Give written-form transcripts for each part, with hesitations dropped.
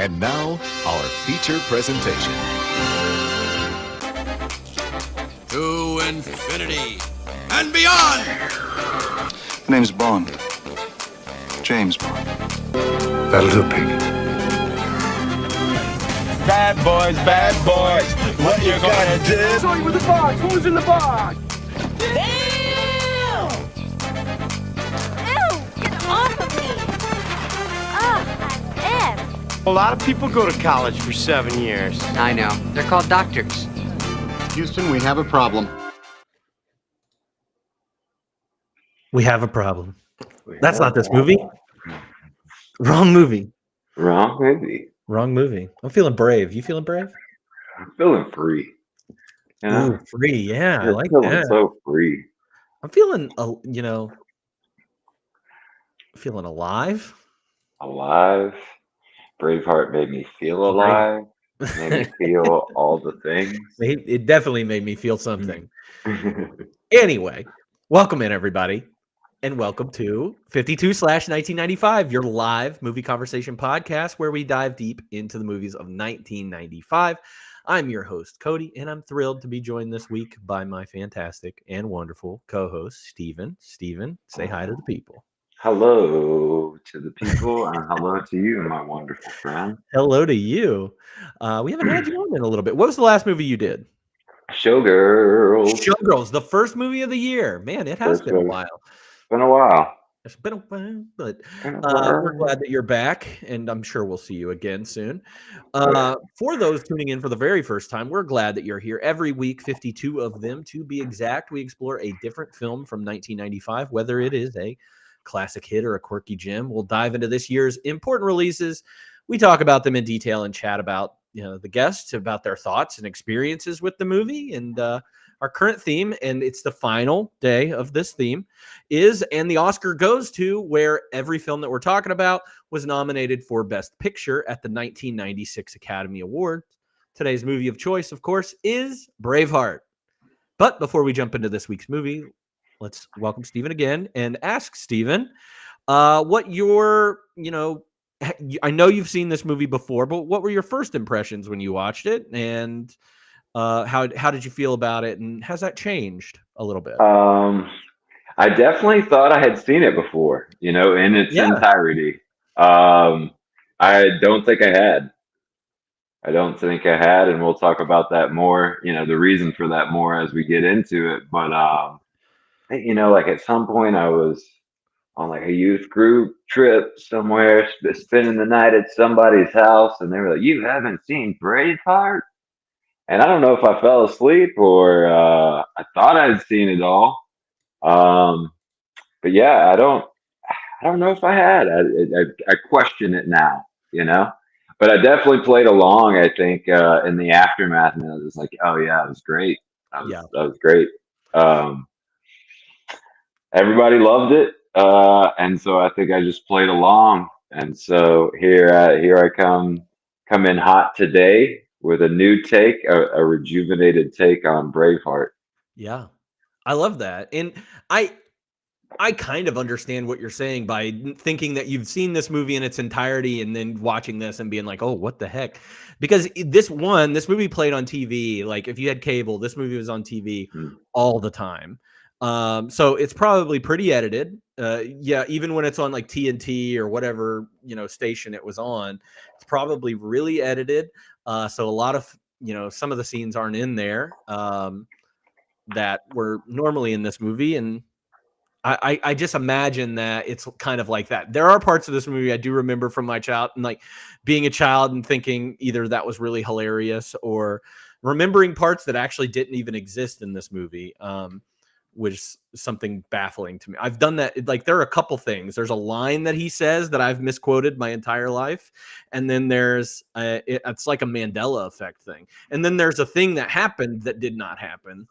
And now, our feature presentation. To infinity and beyond! The name's Bond. James Bond. That'll do, Piggy. Bad boys, what you gonna do? Show you with the box. Who's in the box? Damn! Ew! Get off of me! Ugh, I'm A lot of people go to college for 7 years. I know. They're called doctors. Houston, we have a problem. We have a problem. That's not this movie. Wrong movie. Wrong movie. Wrong movie. I'm feeling brave. You feeling brave? I'm feeling free. You know? Ooh, free. Yeah, I like feeling that. so free. I'm feeling, feeling alive. Alive. Braveheart made me feel alive. Made me feel all the things. It definitely made me feel something. Anyway, welcome in, everybody. And welcome to 52/1995, your live movie conversation podcast where we dive deep into the movies of 1995. I'm your host, Cody, and I'm thrilled to be joined this week by my fantastic and wonderful co-host, Steven. Steven, say hi to the people. Hello to the people, and hello to you, my wonderful friend. Hello to you. We haven't had you on in a little bit. What was the last movie you did? Showgirls. Showgirls, the first movie of the year. Man, it has been a while. Been a while. It's been a while, but we're glad that you're back, and I'm sure we'll see you again soon. For those tuning in for the very first time, we're glad that you're here every week, 52 of them to be exact. We explore a different film from 1995, whether it is a classic hit or a quirky gem. We'll dive into this year's important releases. We talk about them in detail and chat about the guests, about their thoughts and experiences with the movie, and our current theme, and it's the final day of this theme, and the Oscar goes to where every film that we're talking about was nominated for Best Picture at the 1996 Academy Awards. Today's movie of choice, of course, is Braveheart. But before we jump into this week's movie, let's welcome Steven again and ask Steven what your, I know you've seen this movie before, but what were your first impressions when you watched it? And how did you feel about it, and has that changed a little bit? I definitely thought I had seen it before, in its entirety. I don't think I had. And we'll talk about that more, the reason for that more as we get into it. But like at some point I was on like a youth group trip somewhere, spending the night at somebody's house, and they were like, "You haven't seen Braveheart?" And I don't know if I fell asleep or I thought I'd seen it all. But yeah, I don't know if I had. I question it now, But I definitely played along. I think in the aftermath, and I was like, "Oh yeah, it was great. That was great." Everybody loved it, and so I think I just played along. And so here I come in hot today with a new take, a rejuvenated take on Braveheart. Yeah, I love that. And I kind of understand what you're saying by thinking that you've seen this movie in its entirety and then watching this and being like, oh, what the heck? Because this movie played on TV. Like if you had cable, this movie was on TV all the time. So it's probably pretty edited. Even when it's on like TNT or whatever, station it was on, it's probably really edited. So a lot of, some of the scenes aren't in there that were normally in this movie. And I just imagine that it's kind of like that. There are parts of this movie I do remember from my child and like being a child and thinking either that was really hilarious or remembering parts that actually didn't even exist in this movie. Which is something baffling to me. I've done that. Like there are a couple things. There's a line that he says that I've misquoted my entire life. And then there's it's like a Mandela effect thing. And then there's a thing that happened that did not happen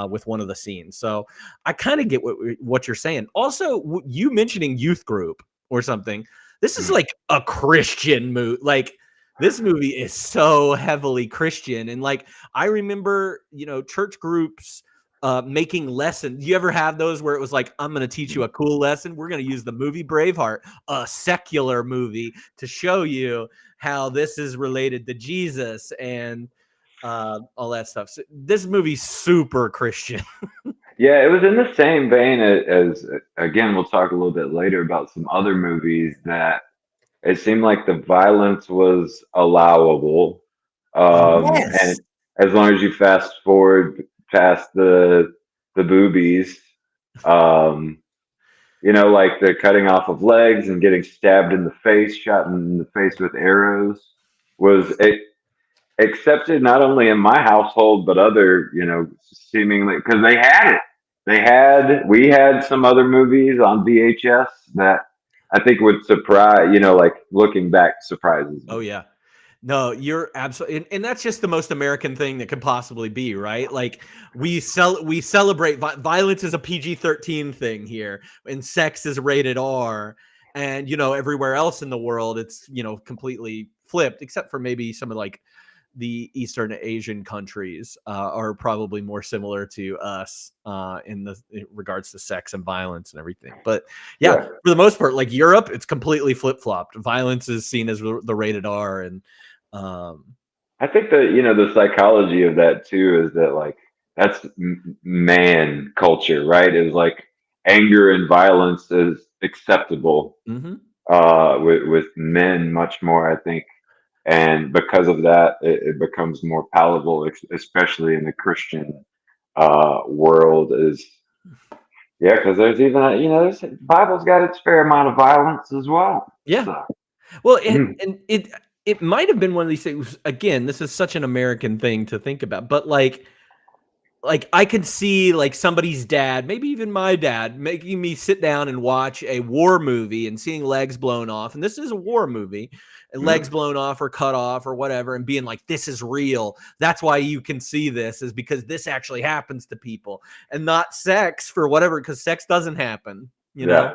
with one of the scenes. So I kind of get what you're saying. Also, you mentioning youth group or something. This is like a Christian movie. Like this movie is so heavily Christian. And like, I remember, church groups making lessons. You ever have those where it was like, I'm going to teach you a cool lesson? We're going to use the movie Braveheart, a secular movie, to show you how this is related to Jesus and all that stuff. So this movie's super Christian. Yeah, it was in the same vein as again, we'll talk a little bit later about some other movies that it seemed like the violence was allowable, Yes. and as long as you fast forward past the boobies, um, like the cutting off of legs and getting stabbed in the face, shot in the face with arrows, was it accepted not only in my household but other, seemingly because they had it. We had some other movies on VHS that I think would surprise, like looking back surprises Oh, me. yeah. No, you're absolutely, and that's just the most American thing that could possibly be, right? Like we celebrate violence is a PG-13 thing here, and sex is rated R, and everywhere else in the world it's completely flipped, except for maybe some of like the Eastern Asian countries are probably more similar to us in regards to sex and violence and everything. But yeah, Yeah. for the most part, like Europe, it's completely flip flopped. Violence is seen as the rated R, and um, I think that the psychology of that too is that like that's man culture, right? Is like anger and violence is acceptable mhm. with men much more, I think, and because of that, it becomes more palatable, especially in the Christian world. Is yeah, because there's even there's Bible's got its fair amount of violence as well. Yeah. So Well, and it might have been one of these things. Again, this is such an American thing to think about, but like I could see like somebody's dad, maybe even my dad, making me sit down and watch a war movie and seeing legs blown off. And this is a war movie, and legs blown off or cut off or whatever, and being like, this is real. That's why you can see this, is because this actually happens to people and not sex for whatever, because sex doesn't happen, yeah.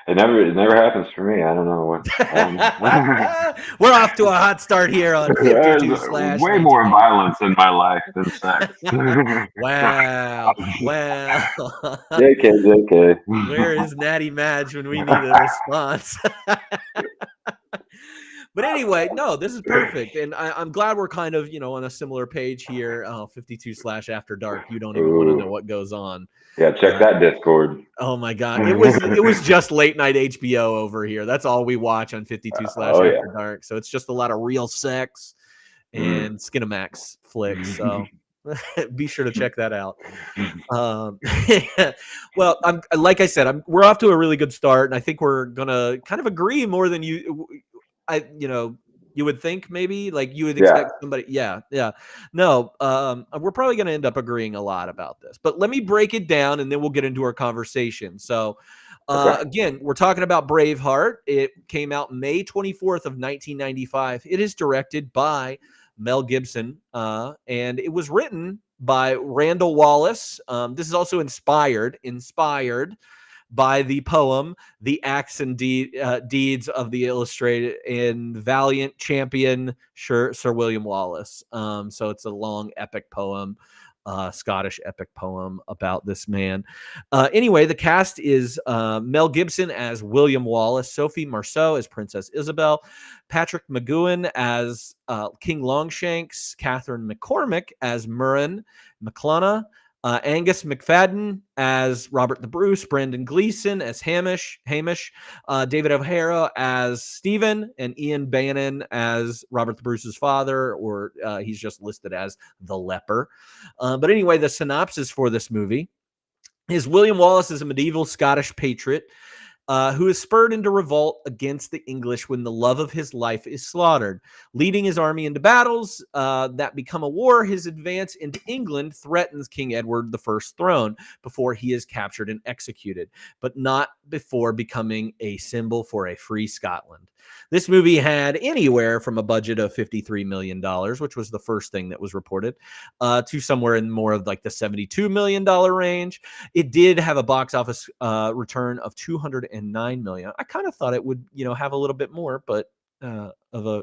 It never happens for me. I don't know what. I don't know. We're off to a hot start here on There's 52 slash way more 1980. violence in my life than sex. Wow. Wow. JK. Where is Natty Madge when we need a response? But anyway, no, this is perfect. And I'm glad we're kind of, on a similar page here. 52 slash after dark. You don't even want to know Ooh. what goes on. Yeah, check that Discord. Oh my God. It was just late night HBO over here. That's all we watch on 52 slash Oh, after yeah. dark. So it's just a lot of real sex and Skinamax flicks. So be sure to check that out. Well, like I said, we're off to a really good start, and I think we're gonna kind of agree more than you would think, maybe like you would Yeah. expect somebody. Yeah. No, we're probably gonna end up agreeing a lot about this, but let me break it down and then we'll get into our conversation. So Okay. again, we're talking about Braveheart. It came out May 24th of 1995. It is directed by Mel Gibson, and it was written by Randall Wallace. This is also inspired by the poem "The Acts and Deeds of the Illustrated" in Valiant Champion Sir William Wallace. So it's a long epic poem, Scottish epic poem about this man. Anyway, the cast is Mel Gibson as William Wallace, Sophie Marceau as Princess Isabel, Patrick McGowan as King Longshanks, Catherine McCormick as Murren McClellan, Angus McFadden as Robert the Bruce, Brendan Gleeson as Hamish, David O'Hara as Stephen, and Ian Bannon as Robert the Bruce's father, or he's just listed as the leper. But anyway, the synopsis for this movie is William Wallace is a medieval Scottish patriot who is spurred into revolt against the English when the love of his life is slaughtered. Leading his army into battles that become a war, his advance into England threatens King Edward I's throne before he is captured and executed, but not before becoming a symbol for a free Scotland. This movie had anywhere from a budget of $53 million, which was the first thing that was reported, to somewhere in more of like the $72 million range. It did have a box office return of $209 million. I kind of thought it would, have a little bit more, but of a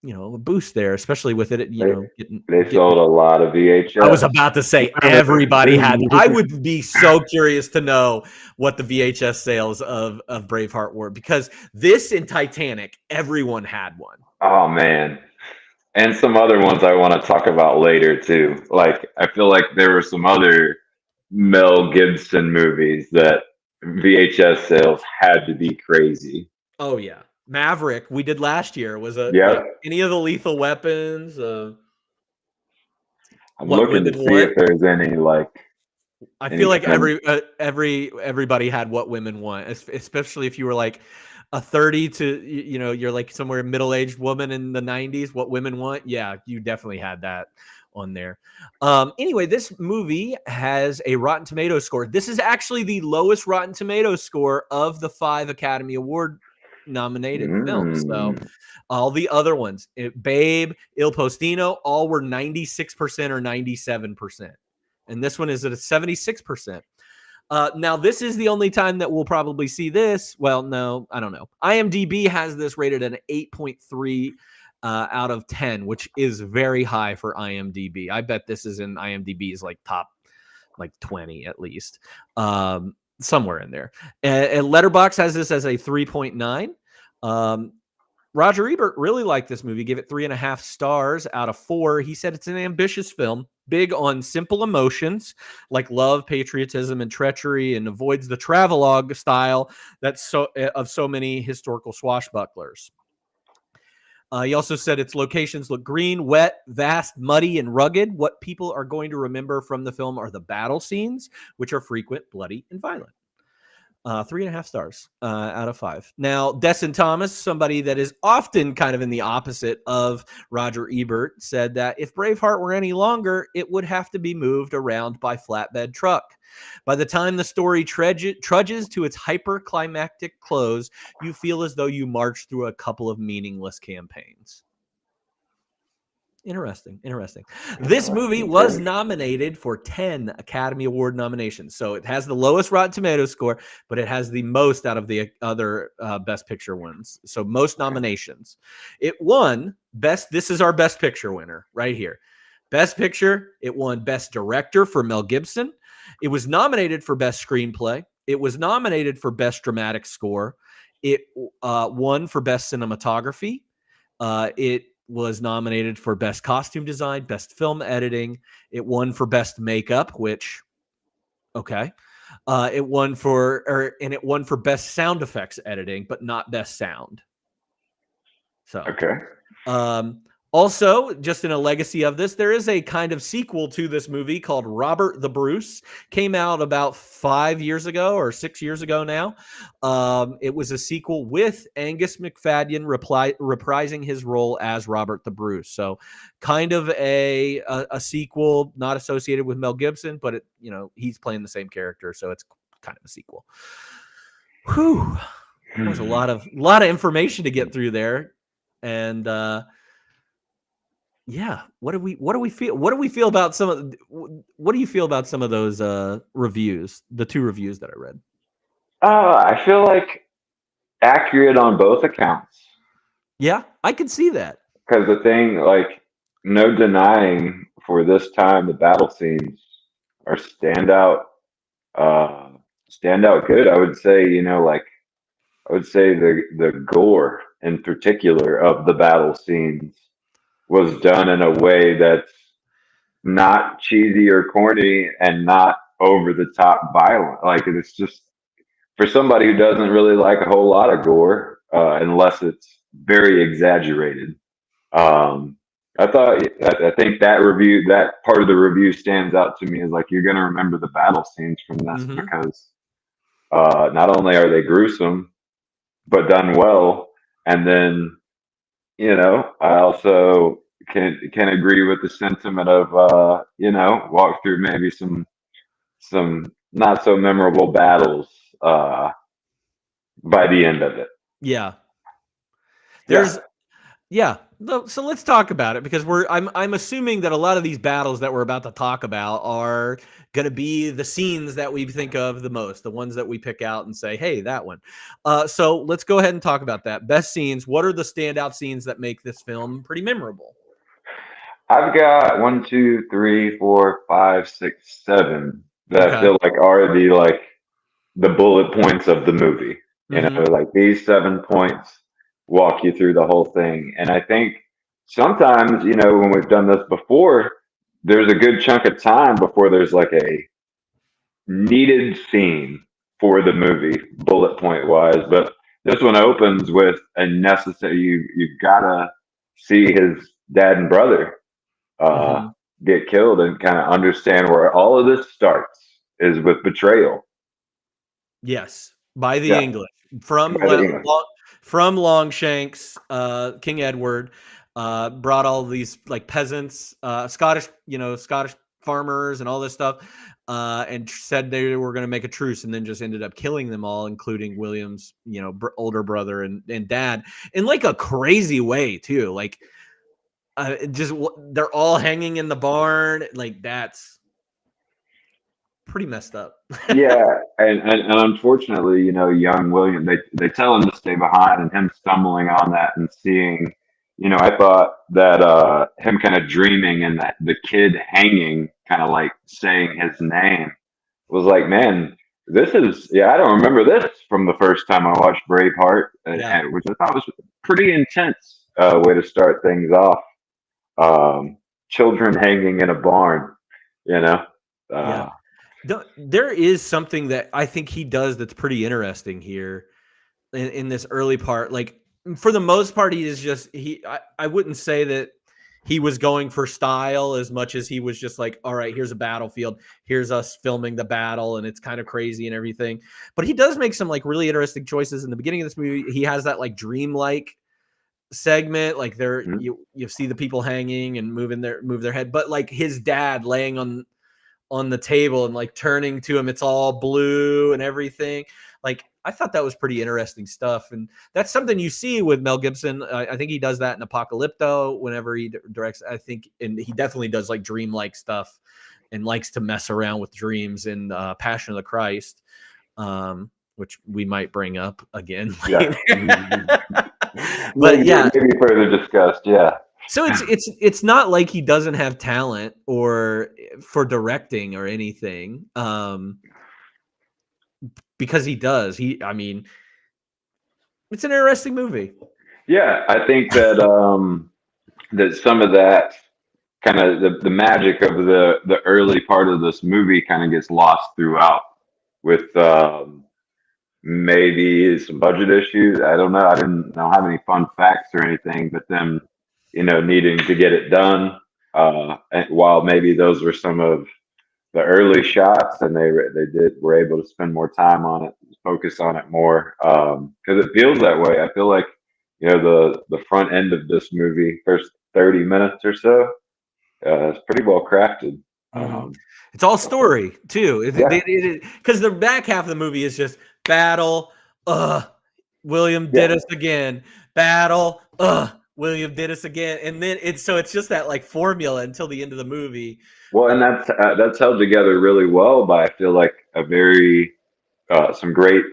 a boost there, especially with it, They sold a lot of VHS. I was about to say everybody had. I would be so curious to know what the VHS sales of Braveheart were, because this and Titanic, everyone had one. Oh man. And some other ones I want to talk about later too. Like I feel like there were some other Mel Gibson movies that VHS sales had to be crazy. Oh yeah, Maverick we did last year was Yep. any of the Lethal Weapons. I'm What looking to Women see if Want. there's any I any feel like kind of everybody had What Women Want, especially if you were like a 30 to you're like somewhere middle-aged woman in the 90s. What Women Want, yeah, you definitely had that on there. Anyway, this movie has a Rotten Tomatoes score. This is actually the lowest Rotten Tomatoes score of the 5 Academy Award nominated films. So all the other ones, Babe, Il Postino, all were 96% or 97%. And this one is at a 76%. Now, this is the only time that we'll probably see this. Well, no, I don't know. IMDb has this rated at an 8.3 out of 10, which is very high for IMDb. I bet this is in IMDb's like top 20 at least, somewhere in there. And Letterboxd has this as a 3.9. Roger Ebert really liked this movie, gave it 3.5 stars out of 4. He said it's an ambitious film, big on simple emotions like love, patriotism, and treachery, and avoids the travelogue style that's of so many historical swashbucklers. He also said its locations look green, wet, vast, muddy, and rugged. What people are going to remember from the film are the battle scenes, which are frequent, bloody, and violent. 3.5 stars out of 5. Now, Desson Thomas, somebody that is often kind of in the opposite of Roger Ebert, said that if Braveheart were any longer, it would have to be moved around by flatbed truck. By the time the story trudges to its hyper-climactic close, you feel as though you marched through a couple of meaningless campaigns. Interesting. This movie was nominated for 10 Academy Award nominations. So it has the lowest Rotten Tomatoes score, but it has the most out of the other Best Picture ones. So most nominations. It won Best. This is our Best Picture winner right here. Best Picture. It won Best Director for Mel Gibson. It was nominated for Best Screenplay. It was nominated for Best Dramatic Score. It won for Best Cinematography. It was nominated for Best Costume Design, Best Film Editing. It won for Best Makeup, which, okay. It won for Best Sound Effects Editing, but not Best Sound. So, okay. Also, just in a legacy of this, there is a kind of sequel to this movie called Robert the Bruce. Came out about 5 years ago or 6 years ago now. It was a sequel with Angus McFadden reprising his role as Robert the Bruce. So kind of a sequel, not associated with Mel Gibson, but he's playing the same character. So it's kind of a sequel. Whew. That was a lot of information to get through there. And, yeah, what do we feel? What do we feel about what do you feel about some of those reviews? The 2 reviews that I read. I feel like accurate on both accounts. Yeah, I can see that. Because the thing, like, no denying for this time, the battle scenes are standout good. I would say, the gore in particular of the battle scenes was done in a way that's not cheesy or corny and not over the top violent. Like it's just for somebody who doesn't really like a whole lot of gore, unless it's very exaggerated. I think that part of the review stands out to me as like you're gonna remember the battle scenes from this because not only are they gruesome, but done well, and then I also can agree with the sentiment of walk through maybe some not so memorable battles by the end of it. Yeah. Yeah. So let's talk about it because I'm assuming that a lot of these battles that we're about to talk about are going to be the scenes that we think of the most, the ones that we pick out and say, "Hey, that one." So let's go ahead and talk about that. Best scenes. What are the standout scenes that make this film pretty memorable? I've got one, two, three, four, five, six, seven that I Okay. feel like are the bullet points of the movie. You know, Hmm. like these 7 points walk you through the whole thing. And I think sometimes, when we've done this before, there's a good chunk of time before there's like a needed scene for the movie, bullet point wise. But this one opens with a necessary. You've gotta see his dad and brother uh, Hmm. get killed and kind of understand where all of this starts is with betrayal. Yes, by the Yeah, English from by the English. From Longshanks, King Edward brought all these like peasants, Scottish, Scottish farmers and all this stuff, and said they were going to make a truce, and then just ended up killing them all, including William's, older brother and dad, in like a crazy way too. Like, they're all hanging in the barn. Like that's pretty messed up. Yeah, and unfortunately, young William, they tell him to stay behind, and him stumbling on that and seeing, I thought that him kind of dreaming and that the kid hanging, kind of like saying his name, was like, man, this is, yeah, I don't remember this from the first time I watched Braveheart, Yeah, which I thought was a pretty intense way to start things off. Um, Children hanging in a barn, you know. yeah. Uh, There is something that I think he does that's pretty interesting here in this early part. Like for the most part, he is just I wouldn't say that he was going for style as much as he was just like, all right, here's a battlefield, here's us filming the battle, and it's kind of crazy and everything. But he does make some like really interesting choices in the beginning of this movie. He has that like dreamlike segment, like there mhm. you see the people hanging and move their head, but like his dad laying on the table and like turning to him, it's all blue and everything. Like I thought that was pretty interesting stuff, and that's something you see with Mel Gibson. I think he does that in Apocalypto whenever he directs. I think, and he definitely does like dream-like stuff and likes to mess around with dreams in Passion of the Christ, which we might bring up again Yeah. later. But Maybe yeah, maybe further discussed. Yeah. so it's not like he doesn't have talent or for directing or anything. Because he does. I mean, it's an interesting movie. Yeah, I think that some of that kind of the magic of the early part of this movie kind of gets lost throughout with maybe some budget issues. I don't know. I don't have any fun facts or anything, but them, needing to get it done. And while maybe those were some of the early shots, and were able to spend more time on it, focus on it more, because it feels that way. I feel like the front end of this movie, first 30 minutes or so, is pretty well crafted. Mhm. Um, It's all story too. yeah, Because the back half of the movie is just battle. William yeah. did us again. Battle. William did us again. And then it's just that like formula until the end of the movie. Well, and that's held together really well by, I feel like, a very some great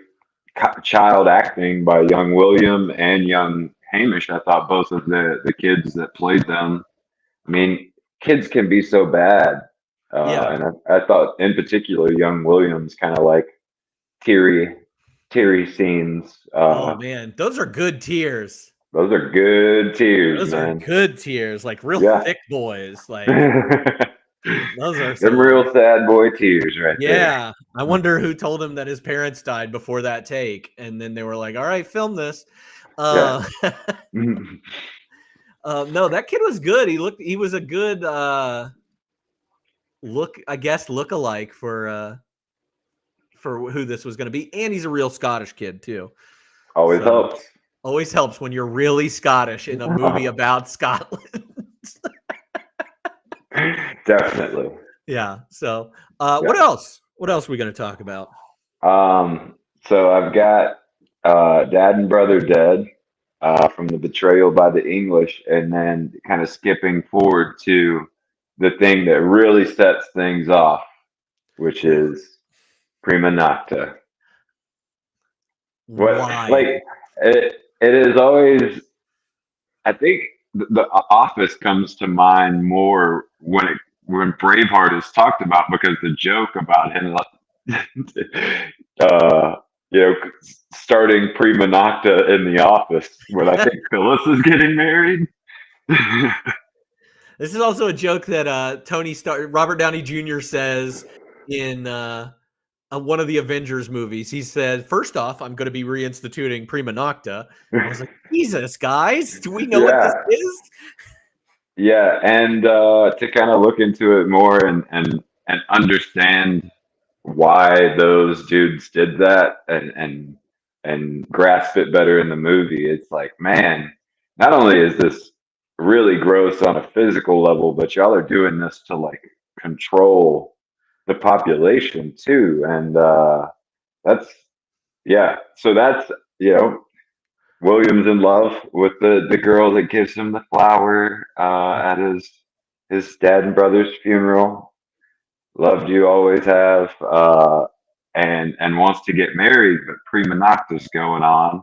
child acting by young William and young Hamish. I thought both of the kids that played them. I mean, kids can be so bad, Yeah. and I thought in particular young Williams kind of like teary, teary scenes. Oh man, those are good tears. Those are good tears, Those are man. good tears, like real Yeah. thick boys. Like Them those are some of the real sad boy tears right there. yeah. I wonder who told him that his parents died before that take, and then they were like, "All right, film this." Yeah. Uh, no, that kid was good. He was a good I guess, look-alike for who this was going to be, and he's a real Scottish kid too. Always So helps. always helps when you're really Scottish in a movie about Scotland. Definitely. Yeah. So, what Yeah. else? What else are we going to talk about? So I've got dad and brother dead. from the betrayal by the English, and then kind of skipping forward to the thing that really sets things off, which is prima nocta. What Why? like it is always. I think the Office comes to mind more when Braveheart is talked about because the joke about him, uh, you know, starting prima nocta in the Office when I think Phyllis is getting married. This is also a joke that Robert Downey Jr. says in one of the Avengers movies. He said, "First off, I'm going to be reinstituting prima nocta." I was like, "Jesus, guys, do we know what this Yeah, is?" yeah, and to kind of look into it more and understand why those dudes did that and grasp it better in the movie. It's like, man, not only is this really gross on a physical level, but y'all are doing this to like control the population too. And that's yeah. So that's William's in love with the girl that gives him the flower at his dad and brother's funeral. Loved you, always have, and wants to get married, but prima nocta's going on,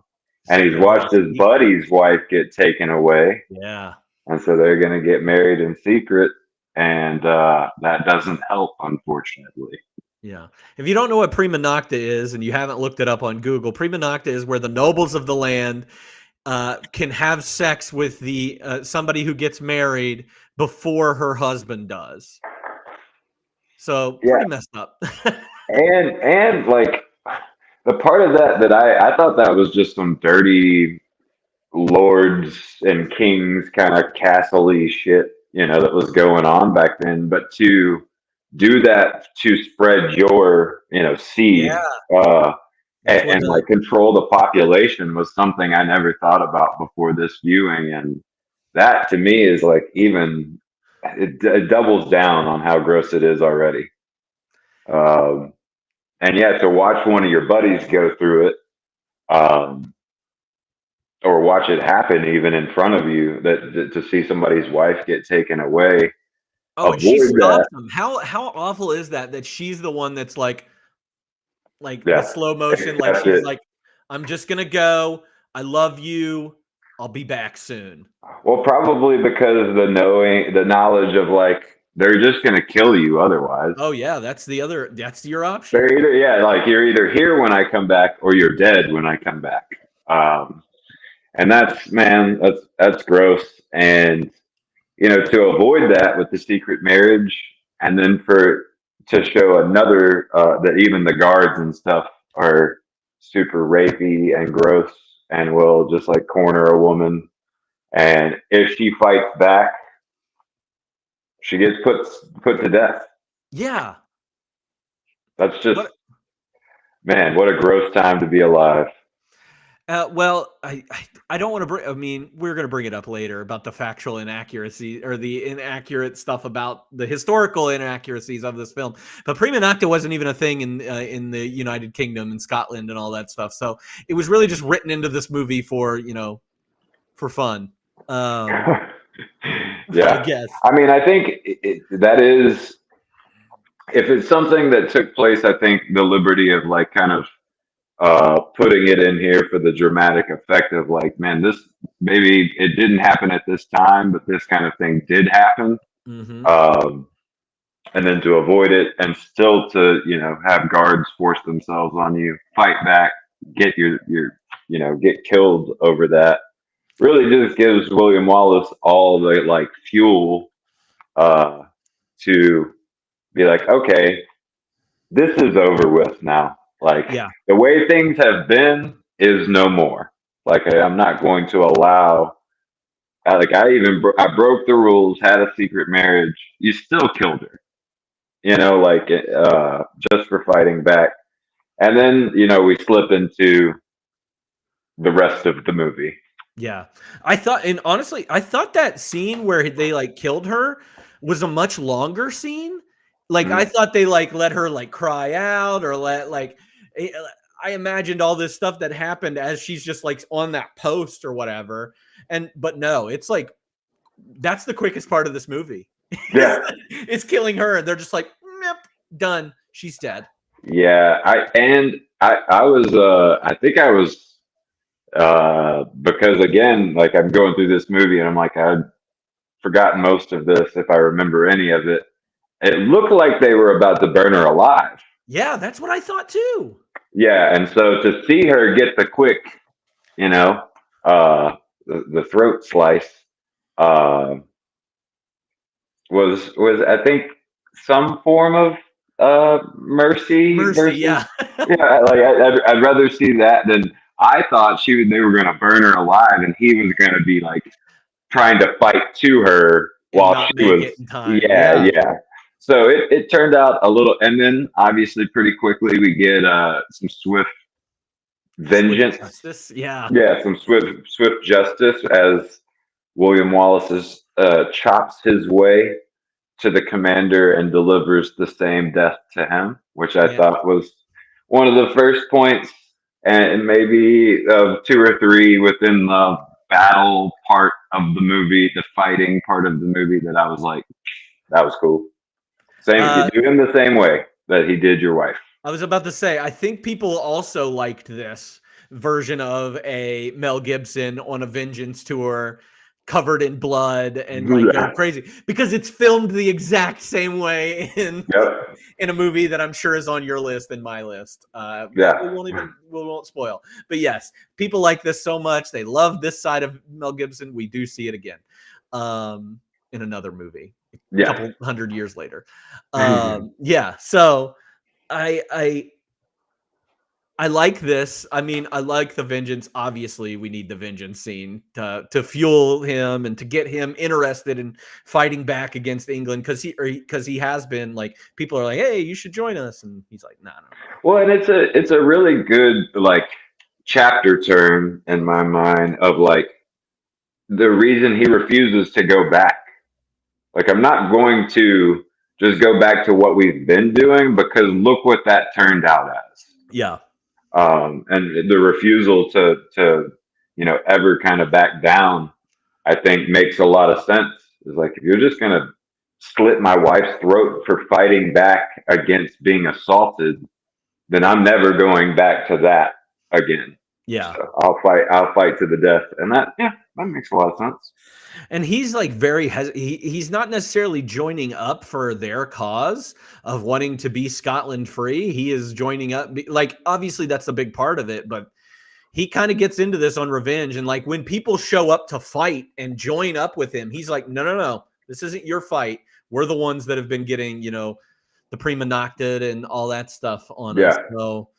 and So he's they're going watched his secret. buddy's wife get taken away, Yeah, and so they're going to get married in secret, and that doesn't help, unfortunately. yeah. If you don't know what prima nocta is and you haven't looked it up on Google, prima nocta is where the nobles of the land can have sex with the somebody who gets married before her husband does. So Yeah, pretty messed up. and like the part of that I thought that was just some dirty lords and kings kind of castle-y shit, that was going on back then. But to do that to spread your, Yeah, seed, uh, that's what and like control the population was something I never thought about before this viewing. And that to me is like even it doubles down on how gross it is already. Um, and yeah, to watch one of your buddies go through it, um, or watch it happen even in front of you, that to see somebody's wife get taken away, Oh, and she avoid stops that. him. How awful is that? That she's the one that's like the Yeah, slow motion. Like accept she's it. like, "I'm just gonna go. I love you. I'll be back soon." Well, probably because the knowledge of like they're just gonna kill you otherwise. Oh yeah, that's the other. That's your They're option. either, yeah, like you're either here when I come back or you're dead when I come back. Um, and that's, man, that's gross. And to avoid that with the secret marriage, and then for to show another that even the guards and stuff are super rapey and gross and will just like corner a woman, and if she fights back, she gets put to death. Yeah. That's just, What man, what a gross time to be alive. Well, I don't want to bring. I mean, we're going to bring it up later about the factual inaccuracy or the inaccurate stuff about the historical inaccuracies of this film. But prima nocta wasn't even a thing in the United Kingdom and Scotland and all that stuff. So it was really just written into this movie for fun. I Yeah, guess. I mean, I think that is, if it's something that took place, I think the liberty of like kind of putting it in here for the dramatic effect of like, man, this, maybe it didn't happen at this time, but this kind of thing did happen. Hmm. Um, and then to avoid it and still to, have guards force themselves on you, fight back, get get killed over that, really just gives William Wallace all the like fuel uh, to be like, okay, this is over with now. Like Yeah. the way things have been is no more. Like I'm not going to allow. Like I broke the rules, had a secret marriage. You still killed her. Like just for fighting back. And then we slip into the rest of the movie. Yeah. I thought, and honestly, I thought that scene where they like killed her was a much longer scene. Like I Mm. thought they like let her like cry out or let like eh, I imagined all this stuff that happened as she's just like on that post or whatever. But no, it's like that's the quickest part of this movie. Yeah. It's killing her. They're just like, "Meh, done. She's dead." Yeah. I think I was because again, like I'm going through this movie and I'm like, I'd forgotten most of this if I remember any of it. It looked like they were about to burn her alive. Yeah, that's what I thought too. Yeah, and so to see her get the quick, you know, the throat slice, uh, was I think some form of mercy Mercy, versus yeah. yeah. Like I'd rather see that than I thought they were going to burn her alive, and he was going to be like trying to fight to her And while not she make was it in time. yeah. So it turned out a little, and then obviously pretty quickly we get some swift vengeance. Justice, yeah. Yeah, some swift justice as William Wallace chops his way to the commander and delivers the same death to him, which I thought was one of the first points, and maybe two or three within the battle part of the movie, the fighting part of the movie, that I was like, that was cool. You do him the same way that he did your wife. I was about to say, I think people also liked this version of a Mel Gibson on a vengeance tour, covered in blood and like go crazy, because it's filmed the exact same way in a movie that I'm sure is on your list and my list. We won't spoil. But yes, people like this so much. They love this side of Mel Gibson. We do see it again in another movie a couple hundred years later. So I like this. I mean, I like the vengeance. Obviously, we need the vengeance scene to fuel him and to get him interested in fighting back against England, because he has been like, people are like, hey, you should join us, and he's like, no. Well, and it's a really good like chapter turn in my mind of like the reason he refuses to go back. Like, I'm not going to just go back to what we've been doing, because look what that turned out as. Yeah. And the refusal to ever kind of back down, I think makes a lot of sense. It's like, if you're just gonna slit my wife's throat for fighting back against being assaulted, then I'm never going back to that again. Yeah. So I'll fight to the death. And that makes a lot of sense. And he's like he's not necessarily joining up for their cause of wanting to be Scotland free. He is joining up, like, obviously that's a big part of it, but he kind of gets into this on revenge. And like, when people show up to fight and join up with him, he's like, no, this isn't your fight. We're the ones that have been getting, the prima nocta and all that stuff on us. So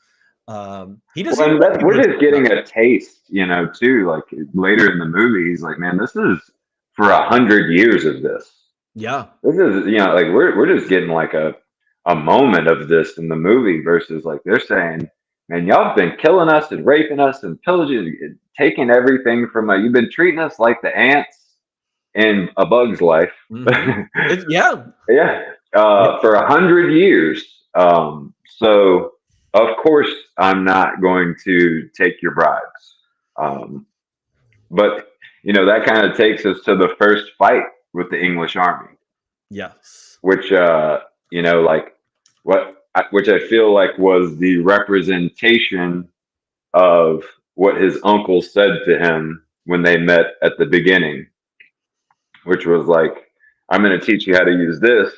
he doesn't. We're just getting a taste, too. Like, later in the movie, he's like, man, this is for 100 years of this. Yeah. This is, like, we're just getting like a moment of this in the movie, versus like they're saying, man, y'all have been killing us and raping us and pillaging, taking everything from us. You've been treating us like the ants in A Bug's Life. Mm-hmm. For 100 years. So of course I'm not going to take your bribes. But that kind of takes us to the first fight with the English army. Yes. Which which I feel like was the representation of what his uncle said to him when they met at the beginning, which was like, I'm going to teach you how to use this,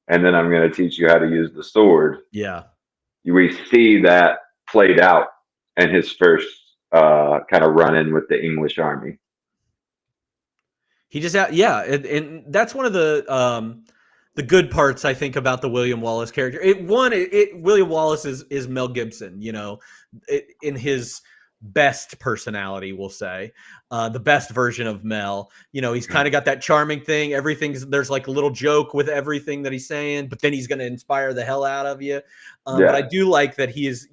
and then I'm going to teach you how to use the sword. Yeah. We see that played out in his first kind of run-in with the English army. He just and that's one of the good parts, I think, about the William Wallace character. William Wallace is Mel Gibson, in his best personality, we'll say, the best version of Mel. He's kind of got that charming thing. There's like a little joke with everything that he's saying, but then he's going to inspire the hell out of you. But I do like that he is,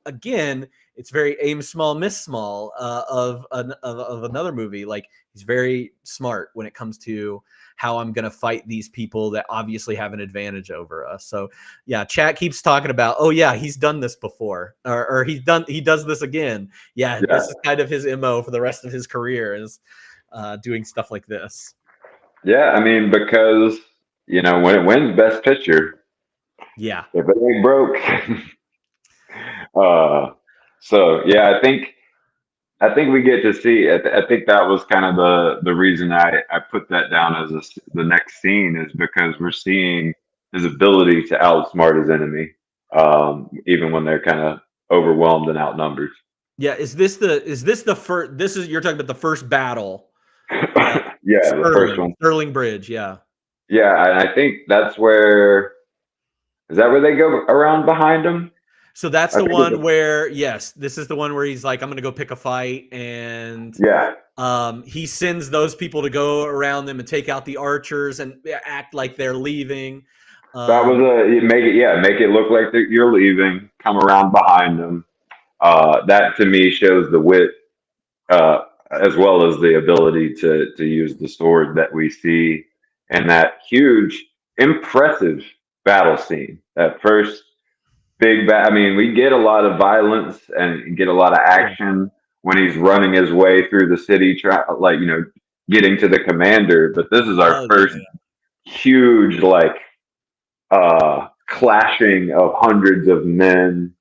again, it's very aim small, miss small of another movie. Like he's very smart when it comes to how I'm going to fight these people that obviously have an advantage over us. So yeah, chat keeps talking about, oh yeah, he's done this before, or he does this again. Yeah, this is kind of his MO for the rest of his career, is doing stuff like this. Yeah, I mean, because when it wins Best Picture, yeah, if it ain't broke, so yeah, I think we get to see. I think that was kind of the reason I put that down as the next scene, is because we're seeing his ability to outsmart his enemy, even when they're kind of overwhelmed and outnumbered. Yeah, is this the first? This is, you're talking about the first battle. Yeah, the first one, Sterling Bridge. Yeah, yeah, and I think that's where. Is that where they go around behind him? So that's the one where, yes, this is the one where he's like, I'm gonna go pick a fight, and he sends those people to go around them and take out the archers and act like they're leaving. That was make it look like you're leaving. Come around behind them. That to me shows the wit, as well as the ability to use the sword that we see in that huge, impressive battle scene. That first big I mean, we get a lot of violence and get a lot of action when he's running his way through the city, getting to the commander. But this is our first huge, clashing of hundreds of men,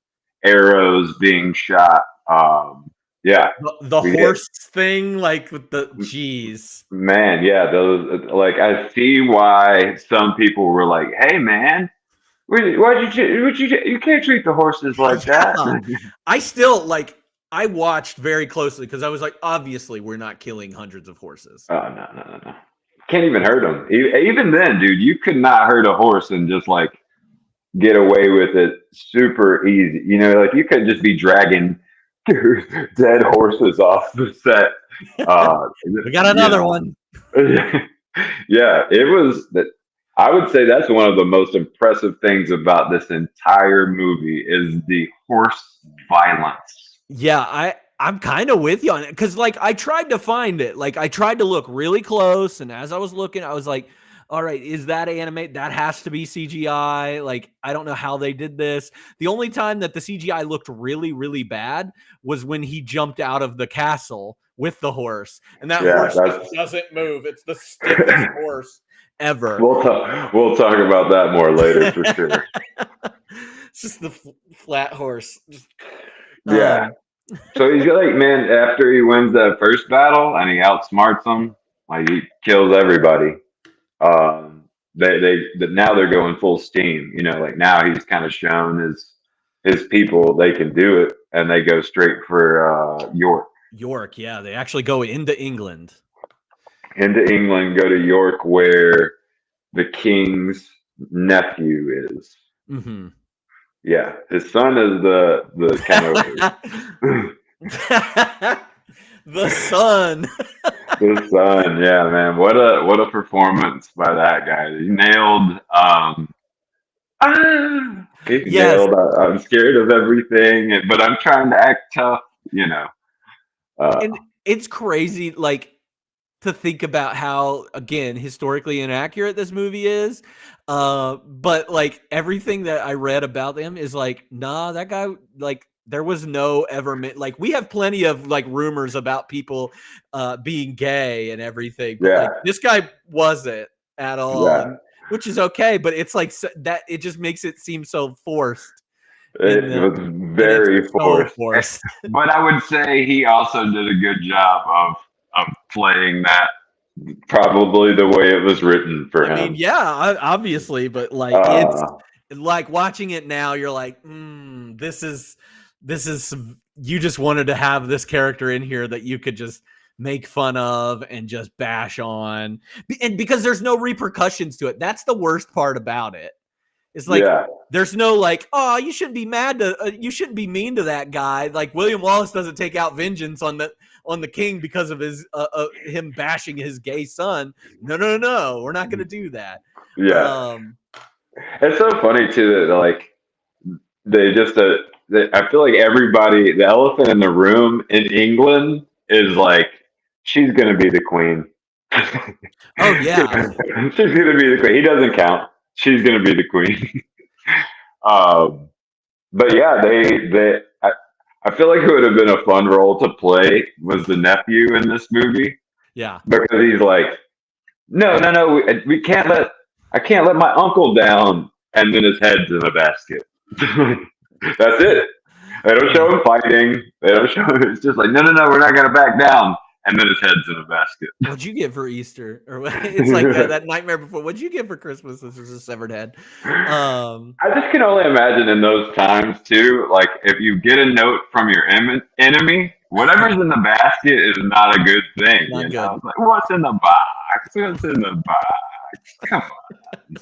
arrows being shot. The horse thing, like with the geez, man, yeah, those, I see why some people were like, "Hey, man, you can't treat the horses like that." I still I watched very closely because I was like, obviously, we're not killing hundreds of horses. Oh no! Can't even hurt them. Even then, dude, you could not hurt a horse and just get away with it super easy. You could just be dragging dead horses off the set. We got another one. Yeah, it was that. I would say that's one of the most impressive things about this entire movie is the horse violence. Yeah, I'm kind of with you on it, because I tried to find it. I tried to look really close, and as I was looking, I was like, all right, is that animate? That has to be CGI. I don't know how they did this. The only time that the CGI looked really, really bad was when he jumped out of the castle with the horse, and that horse just doesn't move. It's the stiffest horse ever. We'll talk about that more later for sure. It's just the flat horse. Yeah. So he's man, after he wins that first battle and he outsmarts them, he kills everybody. Now they're going full steam. Now he's kind of shown his people they can do it, and they go straight for York. York, yeah, they actually go into England. Go to York, where the king's nephew is. Mm-hmm. Yeah, his son is the kind of the son. The son, yeah, man. What a performance by that guy. He nailed. Nailed. I'm scared of everything, but I'm trying to act tough. And it's crazy, to think about how, again, historically inaccurate this movie is. But everything that I read about them is nah, that guy, there was no ever, we have plenty of rumors about people being gay and everything. But this guy wasn't at all, which is okay. But it's that it just makes it seem so forced. It was very forced. But I would say he also did a good job of playing that probably the way it was written for him. I mean, yeah, obviously, but it's watching it now, you're this is you just wanted to have this character in here that you could just make fun of and just bash on, and because there's no repercussions to it. That's the worst part about it. It's there's no oh, you shouldn't be mad to you shouldn't be mean to that guy. William Wallace doesn't take out vengeance on the king because of his him bashing his gay son. No, we're not going to do that. Yeah. It's so funny too that they just I feel like everybody, the elephant in the room in England is like, she's gonna be the queen. Oh yeah, She's gonna be the queen. He doesn't count. She's gonna be the queen. um, but yeah, I feel like it would have been a fun role to play was the nephew in this movie yeah. because he's like, no, we can't let I can't let my uncle down, and then his head's in a basket. That's it. They don't show him fighting. They don't show. It's just like, no, we're not gonna back down, and then his head's in a basket. What'd you get for Easter? Or it's like that Nightmare Before. What'd you get for Christmas? This is a severed head. I just can only imagine in those times too. Like if you get a note from your enemy, whatever's in the basket is not a good thing. Not You good. know, it's like what's in the box? What's in the box? Come on.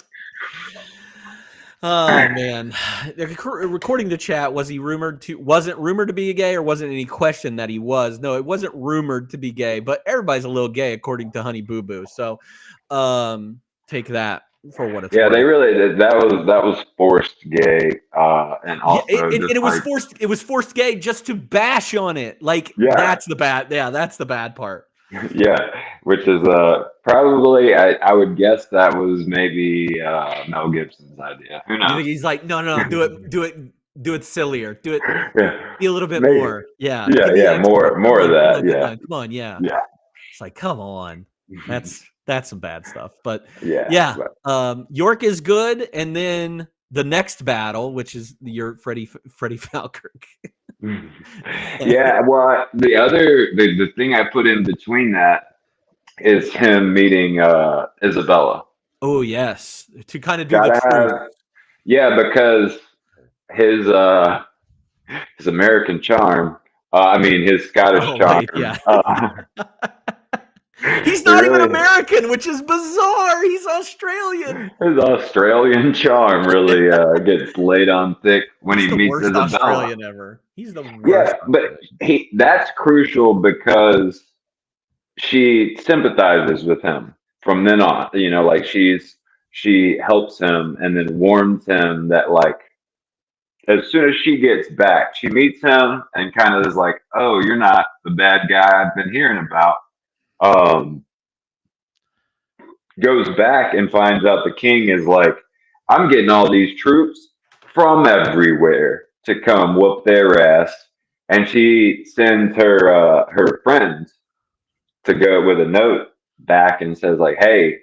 Oh man, according to chat, wasn't rumored to be gay, or wasn't any question that he was? No, it wasn't rumored to be gay, but everybody's a little gay according to Honey Boo Boo. So, take that for what it's Yeah, worth. they really did. That was forced gay, and also it was forced. It was forced gay just to bash on it. Like that's the bad. Yeah, that's the bad part. Yeah, which is probably I would guess that was maybe Mel Gibson's idea. Who knows? You think he's like, no, do it sillier, do it, Yeah, be a little bit maybe. more, yeah, more of that. Yeah, come on, yeah. It's like, come on, that's some bad stuff, but yeah. York is good, and then the next battle, which is your Freddie Falkirk. Yeah, well, the thing I put in between that is him meeting Isabella. Oh yes, to kind of do the truth. Yeah, because his American charm. His Scottish charm. Wait, yeah. He's not even American, which is bizarre. He's Australian. His Australian charm really gets laid on thick when he meets Isabella. Australian ever. He's the worst. Yeah, but that's crucial because she sympathizes with him from then on. You know, like she helps him and then warns him that like as soon as she gets back, she meets him and kind of is like, "Oh, you're not the bad guy I've been hearing about." Goes back and finds out the king is like, I'm getting all these troops from everywhere to come whoop their ass, and she sends her friends to go with a note back and says like, hey,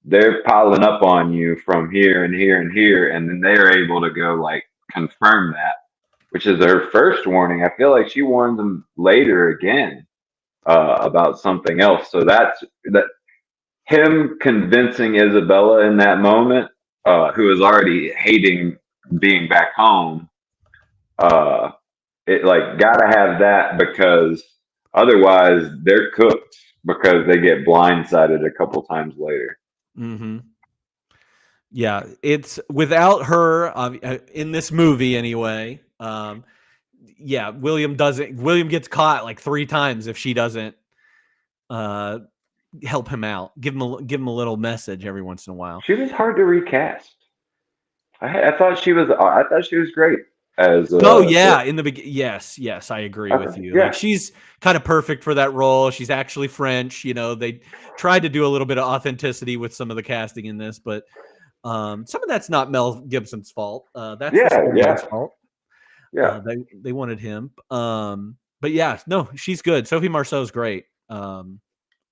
they're piling up on you from here and here and here, and then they're able to go like confirm that, which is her first warning. I feel like she warned them later again about something else. So that's that him convincing Isabella in that moment, who is already hating being back home. It like gotta have that because otherwise they're cooked because they get blindsided a couple times later. Mm-hmm. Yeah, it's without her in this movie anyway. Yeah, William gets caught like 3 times if she doesn't help him out. Give him a little message every once in a while. She was hard to recast. I thought she was great as in the beginning. Yes, I agree with you. Yeah. Like she's kind of perfect for that role. She's actually French. You know, they tried to do a little bit of authenticity with some of the casting in this, but some of that's not Mel Gibson's fault. That's the studio's fault. Yeah, they wanted him. But yeah, no, she's good. Sophie Marceau's great. I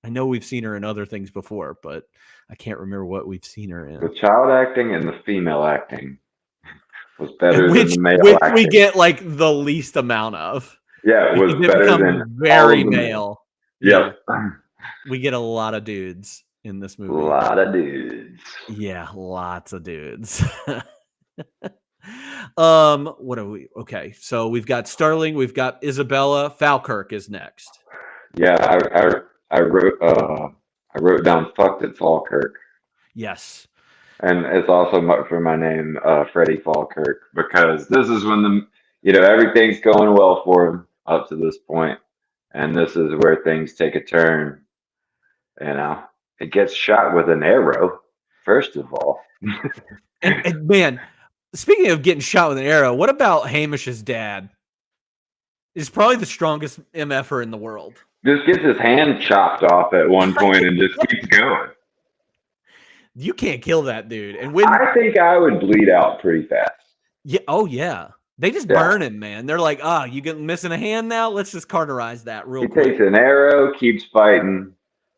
know we've seen her in other things before, but I can't remember what we've seen her in. The child acting and the female acting was better than the male acting. We get like the least amount of. Yeah, it was better than very male. Yeah. We get a lot of dudes in this movie. A lot of dudes. Yeah, lots of dudes. What are we? Okay, so we've got Sterling, we've got Isabella. Falkirk is next. Yeah, I wrote down "fucked at Falkirk." Yes, and it's also for my name, Freddie Falkirk, because this is when everything's going well for him up to this point, and this is where things take a turn. You know, it gets shot with an arrow. First of all, and man, Speaking of getting shot with an arrow, what about Hamish's dad? He's probably the strongest MFer in the world. Just gets his hand chopped off at one point and just keeps going. You can't kill that dude. And when I think I would bleed out pretty fast. yeah, oh yeah. They just burn him, man. They're like, you get missing a hand now? Let's just carterize that real quick. He takes an arrow, keeps fighting.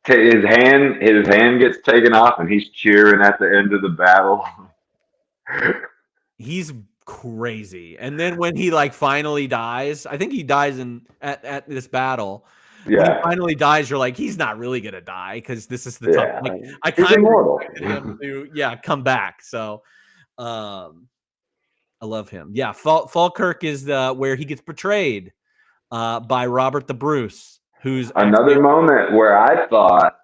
His hand gets taken off, and he's cheering at the end of the battle. He's crazy. And then when he like finally dies, I think he dies at this battle. Yeah. When he finally dies, you're like, he's not really gonna die because this is the top. Like, I kind of expected him to come back. So I love him. Yeah, Falkirk is where he gets betrayed by Robert the Bruce, who's another moment where I thought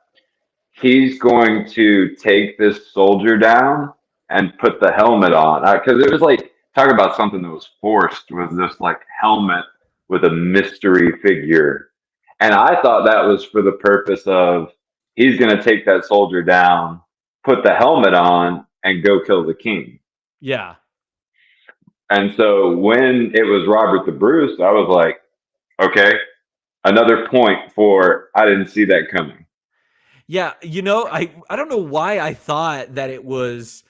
he's going to take this soldier down and put the helmet on, because it was like, talk about something that was forced, was this like helmet with a mystery figure, and I thought that was for the purpose of he's going to take that soldier down, put the helmet on, and go kill the king. Yeah. And so when it was Robert the Bruce, I was like, okay, another point for I didn't see that coming. Yeah, I don't know why I thought that it was.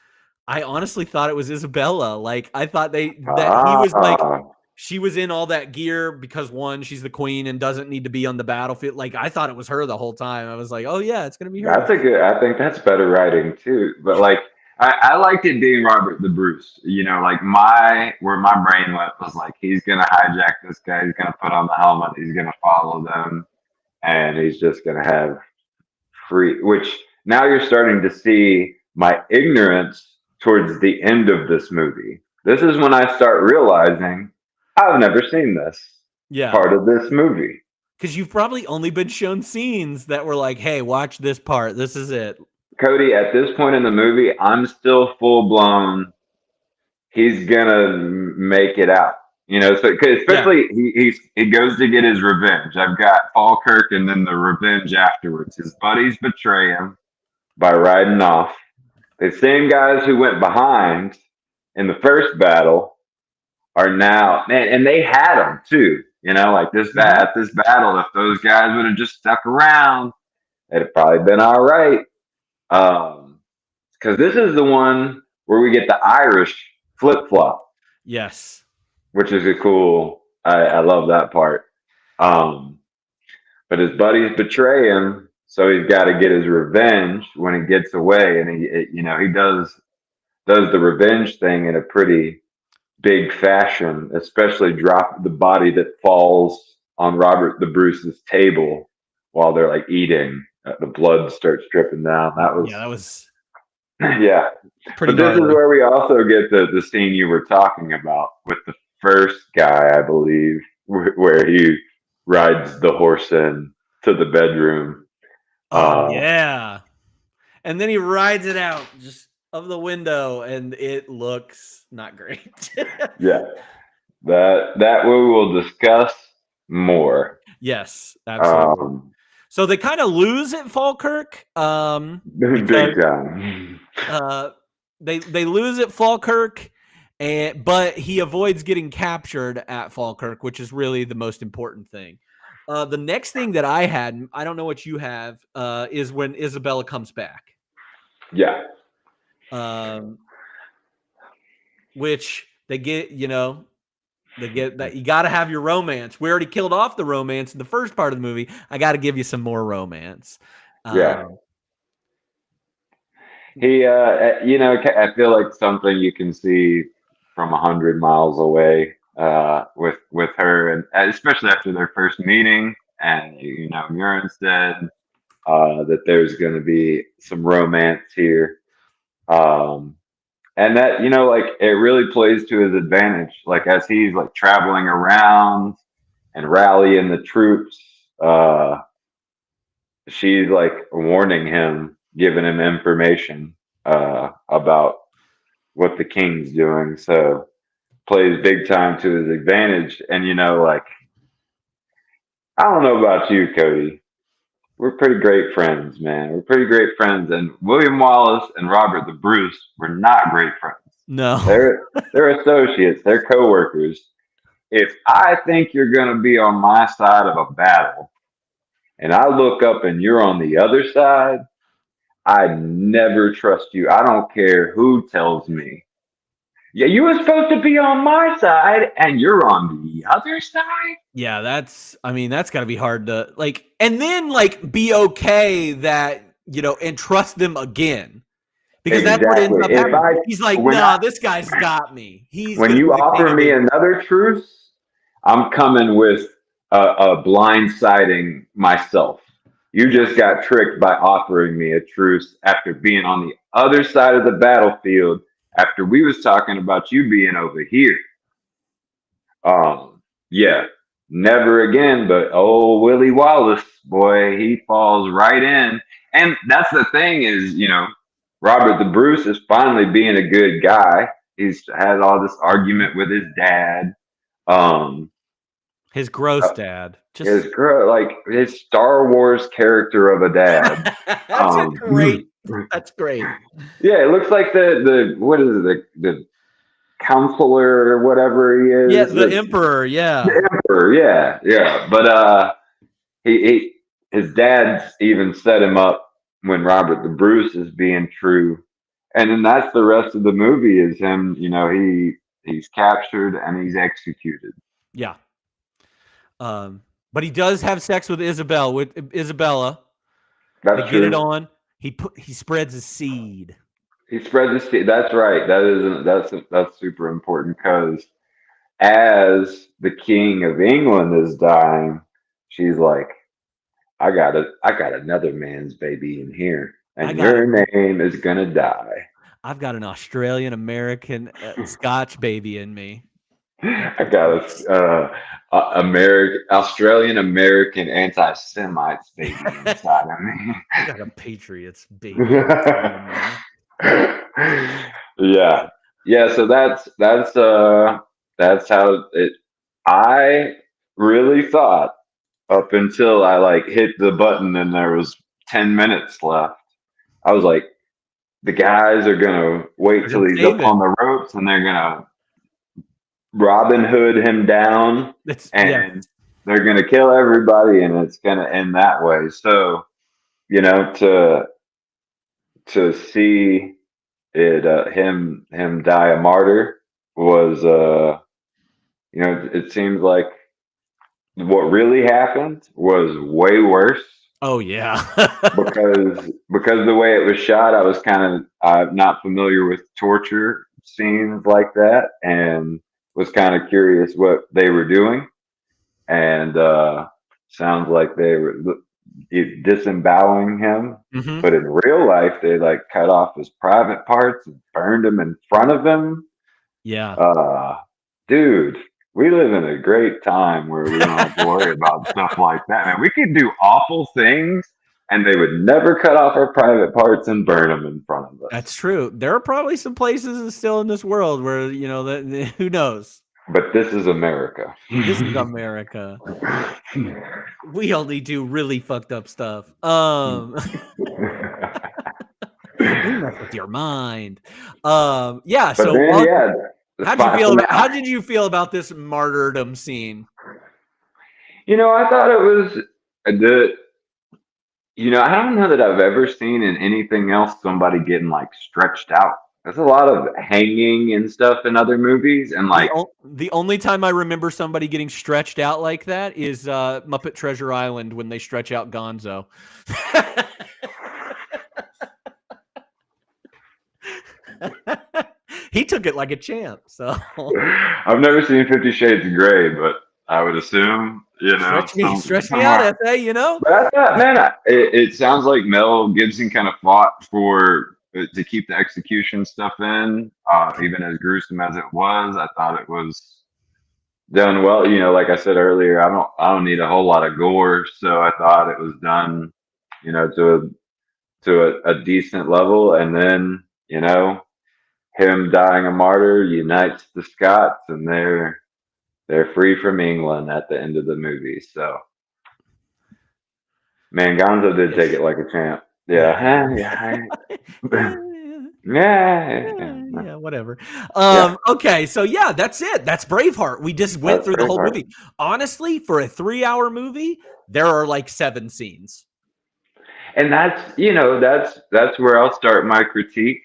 I honestly thought it was Isabella. Like, I thought he was like, she was in all that gear because one, she's the queen and doesn't need to be on the battlefield. Like, I thought it was her the whole time. I was like, oh yeah, it's gonna be her. I think that's better writing too. But like, I liked it being Robert the Bruce. Like where my brain went was like, he's gonna hijack this guy. He's gonna put on the helmet. He's gonna follow them, and he's just gonna have free. Which now you're starting to see my ignorance towards the end of this movie. This is when I start realizing I've never seen this part of this movie. Because you've probably only been shown scenes that were like, hey, watch this part. This is it. Cody, at this point in the movie, I'm still full blown. He's gonna make it out, So especially he goes to get his revenge. I've got Falkirk, and then the revenge afterwards. His buddies betray him by riding off. The same guys who went behind in the first battle are now, man, and they had them too. Like at this battle, if those guys would have just stuck around, it'd have probably been all right. Because this is the one where we get the Irish flip flop. Yes, which is a cool. I love that part. But his buddies betray him, so he's got to get his revenge when he gets away, and he does the revenge thing in a pretty big fashion, especially drop the body that falls on Robert the Bruce's table while they're like eating. The blood starts dripping down. That was yeah. Pretty but this is where we also get the scene you were talking about with the first guy, I believe, where he rides the horse in to the bedroom. Yeah. And then he rides it out just of the window, and it looks not great. Yeah. That we will discuss more. Yes, absolutely. So they kind of lose at Falkirk. Big time. They lose at Falkirk, but he avoids getting captured at Falkirk, which is really the most important thing. The next thing that I had, I don't know what you have, is when Isabella comes back. Yeah. Which they get, they get that you got to have your romance. We already killed off the romance in the first part of the movie. I got to give you some more romance. Yeah. He, I feel like something you can see from 100 miles away with her, and especially after their first meeting, and Murin said that there's going to be some romance here. And that, it really plays to his advantage. Like, as he's like traveling around and rallying the troops, she's like warning him, giving him information about what the king's doing. So plays big time to his advantage. And, I don't know about you, Cody. We're pretty great friends, man. We're pretty great friends. And William Wallace and Robert the Bruce were not great friends. No. They're associates. They're coworkers. If I think you're going to be on my side of a battle, and I look up and you're on the other side, I never trust you. I don't care who tells me. Yeah, you were supposed to be on my side, and you're on the other side. Yeah, that's got to be hard to like, and then like be okay that, and trust them again. Because that's what ends Exactly. up If happening. I He's like, when nah, I this guy's got me. He's when going to you be the king offer of me it. another truce, I'm coming with a blindsiding myself. You just got tricked by offering me a truce after being on the other side of the battlefield after we was talking about you being over here. Yeah, never again. But oh, Willie Wallace, boy, he falls right in. And that's the thing is, Robert the Bruce is finally being a good guy. He's had all this argument with his dad. Um, His gross dad. his girl, like his Star Wars character of a dad. That's a great. That's great. Yeah, it looks like the what is it, the counselor or whatever he is. Yeah, the Emperor. Yeah. The Emperor. Yeah, yeah. But his dad even set him up when Robert the Bruce is being true, and then that's the rest of the movie is him. He's captured and he's executed. Yeah. But he does have sex with Isabella. That's They true. get it on. He spreads his seed. He spreads the seed. That's right. That's super important because as the King of England is dying, she's like, I got another man's baby in here, and your name is gonna die. I've got an Australian American Scotch baby in me. I got Australian American anti-Semites baby inside of me. I got a Patriots baby. Yeah. So that's how it. I really thought up until I like hit the button and there was 10 minutes left. I was like, the guys are gonna wait till he's up on the ropes and they're gonna Robin Hood him down and they're gonna kill everybody and it's gonna end that way. So, to see it him die a martyr was it seems like what really happened was way worse. Oh yeah. because the way it was shot, I was kind of not familiar with torture scenes like that and was kind of curious what they were doing. And sounds like they were disemboweling him. Mm-hmm. But in real life, they like cut off his private parts and burned him in front of him. Yeah. Dude, we live in a great time where we don't have to worry about stuff like that. Man, we could do awful things and they would never cut off our private parts and burn them in front of us. That's true. There are probably some places still in this world where, who knows? But this is America. This is America. We only do really fucked up stuff. We mess with your mind. Yeah. But So then, how did you feel about this martyrdom scene? I thought it was I don't know that I've ever seen in anything else somebody getting like stretched out. There's a lot of hanging and stuff in other movies, and like the only time I remember somebody getting stretched out like that is Muppet Treasure Island when they stretch out Gonzo. He took it like a champ. So I've never seen 50 Shades of Grey, but I would assume stretch me out, F.A. But I thought, man, it sounds like Mel Gibson kind of fought to keep the execution stuff in, even as gruesome as it was. I thought it was done well. Like I said earlier, I don't need a whole lot of gore, so I thought it was done, to a decent level. And then, him dying a martyr unites the Scots, and they're free from England at the end of the movie. So, man, Gonzo did take it like a champ. Yeah. Yeah, whatever. Okay, so yeah, that's it. That's Braveheart. We just went through the whole movie. Honestly, for a 3-hour movie, there are like 7 scenes. And that's where I'll start my critique.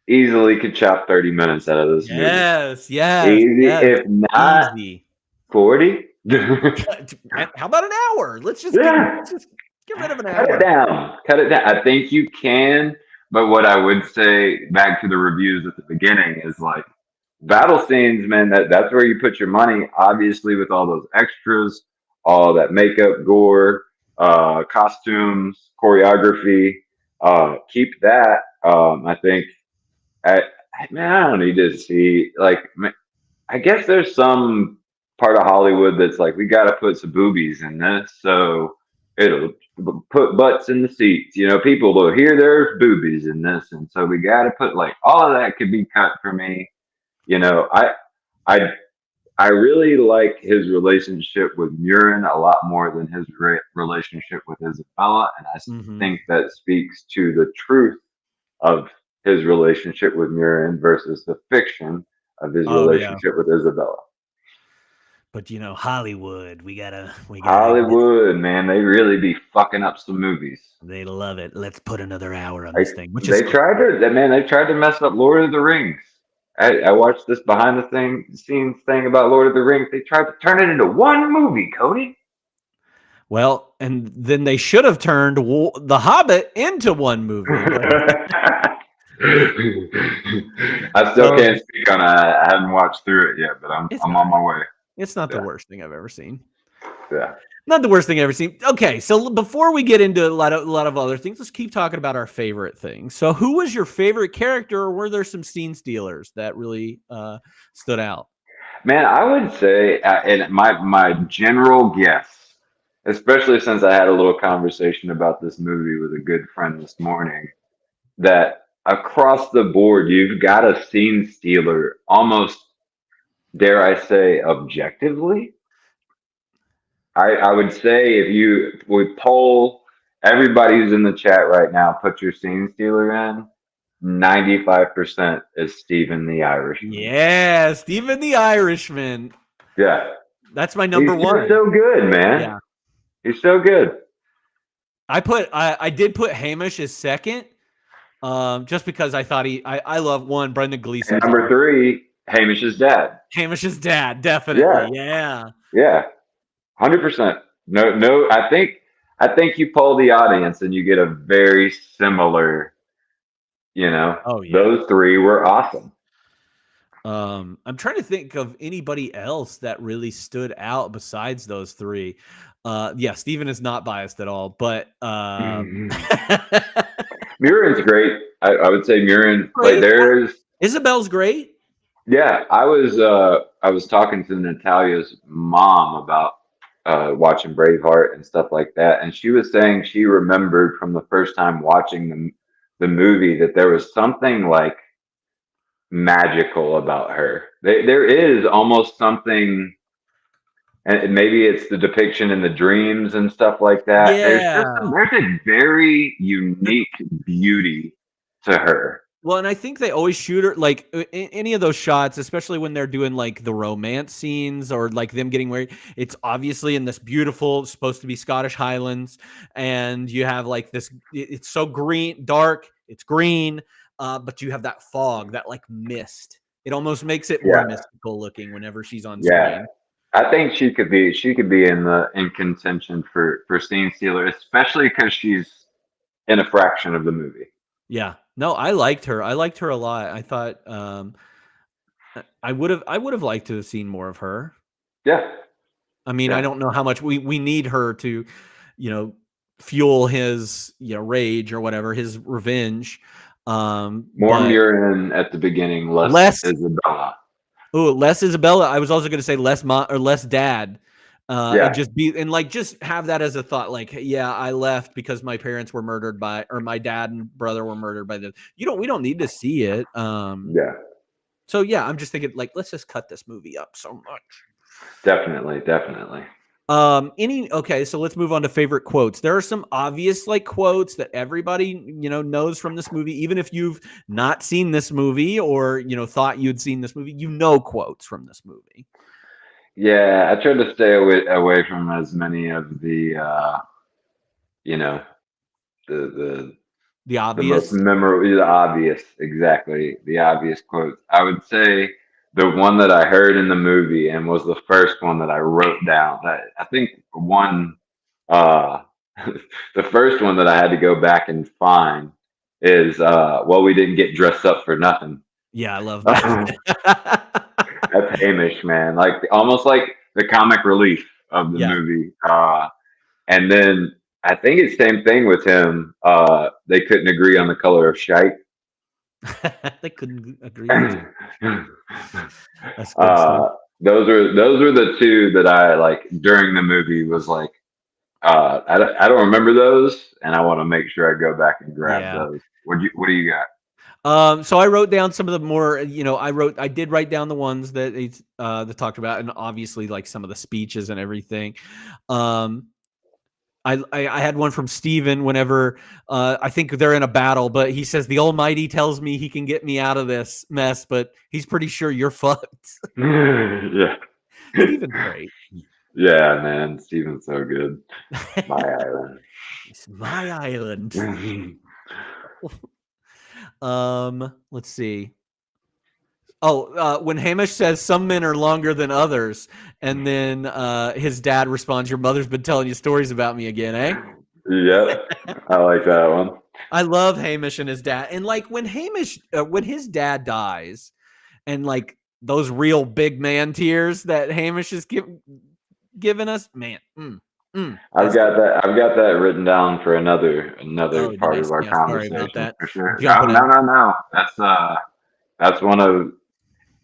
Easily could chop 30 minutes out of this movie. Yes, Easy, if not easy. 40. How about an hour? Let's just get rid of an hour. Cut it down. I think you can, but what I would say back to the reviews at the beginning is like battle scenes, man, that's where you put your money, obviously, with all those extras, all that makeup, gore, costumes, choreography. Keep that. I think I don't need to see like I guess there's some part of Hollywood that's like we got to put some boobies in this, so it'll put butts in the seats. People will hear there's boobies in this, and so we got to put like all of that could be cut for me. I I really like his relationship with Murin a lot more than his relationship with Isabella, and I think that speaks to the truth of his relationship with Murin versus the fiction of his relationship with Isabella. But Hollywood, we gotta Hollywood, man, they really be fucking up some movies. They love it. Let's put another hour on this thing. They tried to mess up Lord of the Rings. I watched this behind the scenes thing about Lord of the Rings. They tried to turn it into one movie, Cody. Well, and then they should have turned The Hobbit into one movie. I still can't speak on it. I haven't watched through it yet, but I'm on my way. It's not the worst thing I've ever seen. Yeah. Not the worst thing I've ever seen. Okay, so before we get into a lot of other things, let's keep talking about our favorite things. So who was your favorite character, or were there some scene stealers that really stood out? Man, I would say, and my general guess, especially since I had a little conversation about this movie with a good friend this morning, that across the board, you've got a scene stealer almost, dare I say, objectively. I would say if we poll everybody who's in the chat right now, put your scene stealer in, 95% is Stephen the Irishman. Yeah, Stephen the Irishman. Yeah. That's my number one. He's so good, man. Yeah. He's so good. I did put Hamish as second, just because I thought I love one, Brendan Gleeson. And number 3, Hamish's dad. Hamish's dad, definitely. Yeah. 100%. No, I think you poll the audience and you get a very similar, those 3 were awesome. I'm trying to think of anybody else that really stood out besides those 3. Steven is not biased at all, but Murin's great. I would say Murin. Like there's Isabel's great. Yeah, I was talking to Natalia's mom about watching Braveheart and stuff like that, and she was saying she remembered from the first time watching the movie that there was something like magical about her. There is almost something, and maybe it's the depiction in the dreams and stuff like that. Yeah. There's a very unique beauty to her. Well, and I think they always shoot her like any of those shots, especially when they're doing like the romance scenes or like them getting married. It's obviously in this beautiful, supposed to be Scottish Highlands, and you have like this. It's so green, dark. It's green, but you have that fog, that like mist. It almost makes it more mystical looking whenever she's on screen. I think she could be in contention for scene stealer, especially because she's in a fraction of the movie. Yeah. No, I liked her. I liked her a lot. I thought I would have liked to have seen more of her. Yeah. I mean, I don't know how much we need her to, fuel his rage or whatever, his revenge. More Murin at the beginning, less Isabella. Oh, less Isabella. I was also going to say less less dad. And just have that as a thought, like, I left because my parents were murdered or my dad and brother were murdered by the. We don't need to see it. So I'm just thinking, like, let's just cut this movie up so much. Definitely. Okay, so let's move on to favorite quotes. There are some obvious like quotes that everybody, knows from this movie, even if you've not seen this movie or, thought you'd seen this movie, quotes from this movie. Yeah, I try to stay away from as many of the you know, the The the most obvious. memorable, the obvious, exactly, the obvious quotes. I would say the one that I heard in the movie and was the first one that I wrote down. I think one, uh, the first one that I had to go back and find is, well, we didn't get dressed up for nothing. Yeah, I love That's that. Hamish, man. Like almost like the comic relief of the Yeah. movie. And then I think it's same thing with him. They couldn't agree on the color of shite. They couldn't agree on it. That's good stuff. uh, those were the two that I like during the movie was like I don't remember those, and I want to make sure I go back and grab Yeah. those. What do you got? So I wrote down some of the more, I did write down the ones that that talked about, and obviously like some of the speeches and everything. I had one from Steven whenever I think they're in a battle, but he says the Almighty tells me he can get me out of this mess, but he's pretty sure you're fucked. Yeah. Steven's great. Yeah, man, Steven's so good. My island. It's my island. Let's see. Oh, when Hamish says some men are longer than others, and then his dad responds, "Your mother's been telling you stories about me again, eh?" Yep, I like that one. I love Hamish and his dad, and like when when his dad dies, and like those real big man tears that Hamish is giving us, man. I've got that written down for another Oh, part nice. of our Yeah, sorry about conversation that. for sure. Oh, Jumping in. no. That's one of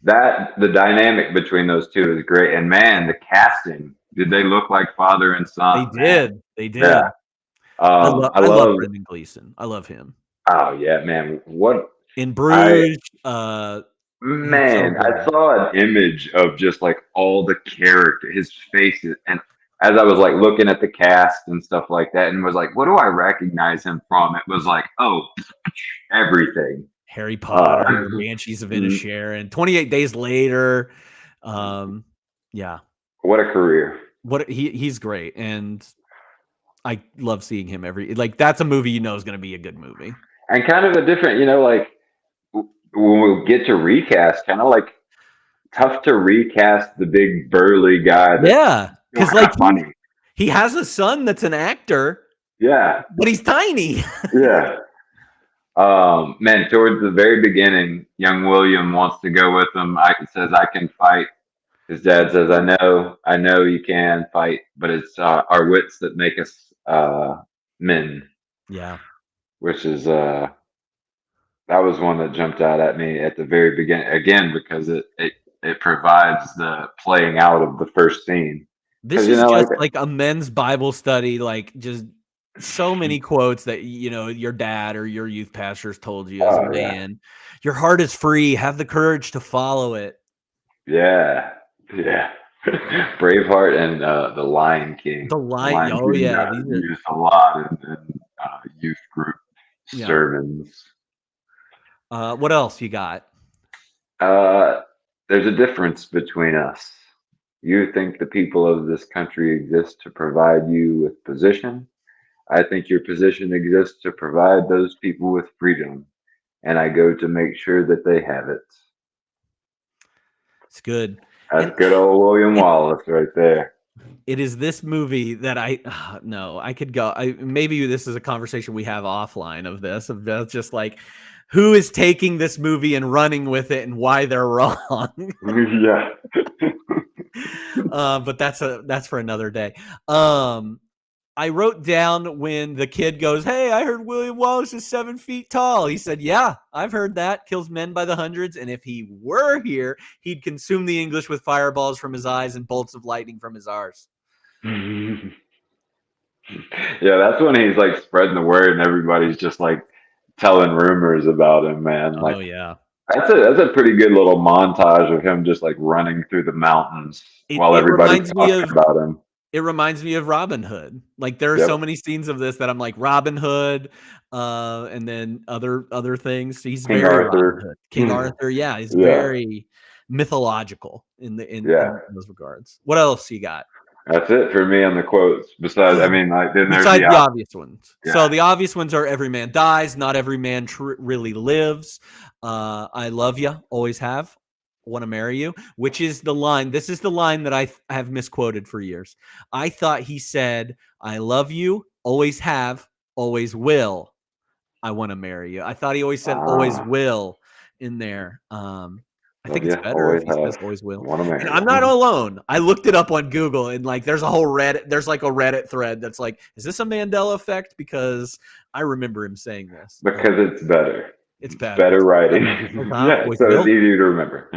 that the dynamic between those two is great. And man, the casting, did they look like father and son? They Man. did. They did. Yeah. I I love love Brendan Gleeson. I love him. oh yeah, man. What In I Bruges, he's so Man, I good. saw an image of just like all the character, his faces, and as I was like looking at the cast and stuff like that, and was like, what do I recognize him from? It was like, oh, everything. Harry Uh, Potter, Banshees of Inisherin, 28 Days Later. Yeah. what a career! He's great, and I love seeing him that's a movie is going to be a good movie. And kind of a different, like when we get to recast, kind of like tough to recast the big burly guy. Yeah, because like funny. He has a son that's an actor. Yeah, but he's tiny. Yeah. Man, towards the very beginning, young William wants to go with him. Says, I can fight. His dad says, I know you can fight, but it's our wits that make us men. Yeah. Which is, that was one that jumped out at me at the very beginning, again, because it provides the playing out of the first scene. This is just like a men's Bible study, like just so many quotes that your dad or your youth pastors told you as a man. Yeah. Your heart is free. Have the courage to follow it. Yeah. Braveheart and the Lion King. The Lion King, yeah, used a lot in youth group sermons. What else you got? There's a difference between us. You think the people of this country exist to provide you with position. I think your position exists to provide those people with freedom, and I go to make sure that they have it. It's good. That's good old William Wallace right there. It is this movie that I could go. Maybe this is a conversation we have offline of just like who is taking this movie and running with it and why they're wrong. Yeah. But that's for another day. I wrote down when the kid goes, "Hey, I heard William Wallace is 7 feet tall." He said, "Yeah, I've heard that. Kills men by the hundreds. And if he were here, he'd consume the English with fireballs from his eyes and bolts of lightning from his arse." Yeah, that's when he's like spreading the word and everybody's just like telling rumors about him, man. Like, oh yeah. That's a pretty good little montage of him just like running through the mountains while everybody's talking about him. It reminds me of Robin Hood. Like there are Yep. so many scenes of this that I'm like Robin Hood, and then other things. He's King very Robin Arthur. Hood. King Arthur, yeah, he's Yeah. very mythological in Yeah. those regards. What else you got? That's it for me on the quotes. Besides, I mean, like then there's Besides the the obvious ones. Yeah. So the obvious ones are every man dies, not every man really lives. I love you, always have. Want to marry you, which is the line. This is the line that I have misquoted for years. I thought he said, I love you, always have, always will. I want to marry you. I thought he always said always will in there. I think it's yeah, better if always he says have. always I will. want to And marry I'm not you. alone. I looked it up on Google and like there's a whole Reddit thread that's like, is this a Mandela effect? Because I remember him saying this. Because it's better. It's better. Better writing. Yeah, Always so will. it's easier to remember.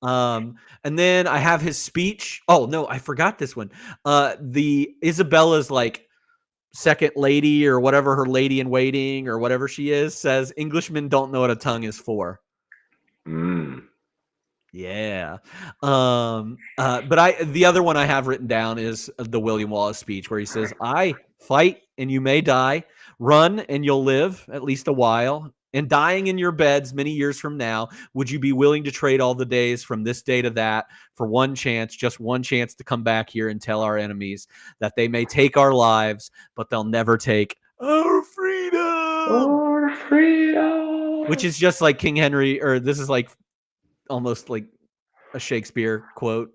And then I have his speech. Oh no, I forgot this one. The Isabella's like second lady or whatever her lady in waiting or whatever she is says Englishmen don't know what a tongue is for. Mm. Yeah. But the other one I have written down is the William Wallace speech where he says, I fight and you may die, run and you'll live at least a while, and dying in your beds many years from now, would you be willing to trade all the days from this day to that for one chance, just one chance to come back here and tell our enemies that they may take our lives, but they'll never take our freedom? Our freedom. Which is just like King Henry, or this is like almost like a Shakespeare quote.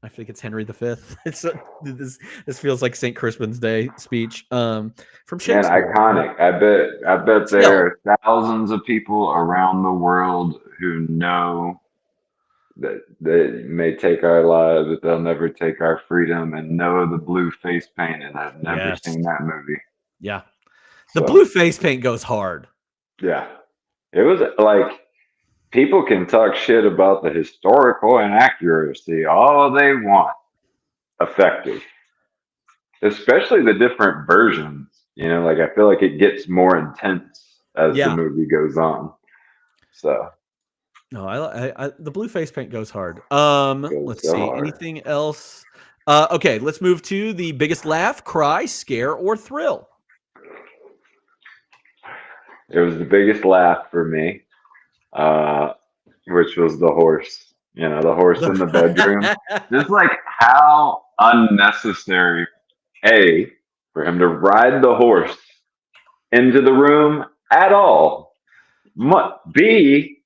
I think it's Henry V. This feels like St. Crispin's Day speech from Man, Shakespeare. iconic. I bet Still. there are thousands of people around the world who know that they may take our lives, but they'll never take our freedom, and know the blue face paint, and I've never Yes. seen that movie. Yeah. The So, blue face paint goes hard. yeah. It was like people can talk shit about the historical inaccuracy all they want. Effective. Especially the different versions. Like I feel like it gets more intense as the Yeah. movie goes on. So No, I the blue face paint goes hard. goes Let's so see. hard. Anything else? Okay, let's move to the biggest laugh, cry, scare, or thrill. It was the biggest laugh for me, which was the horse. The horse in the bedroom. Just like how unnecessary, A, for him to ride the horse into the room at all. B,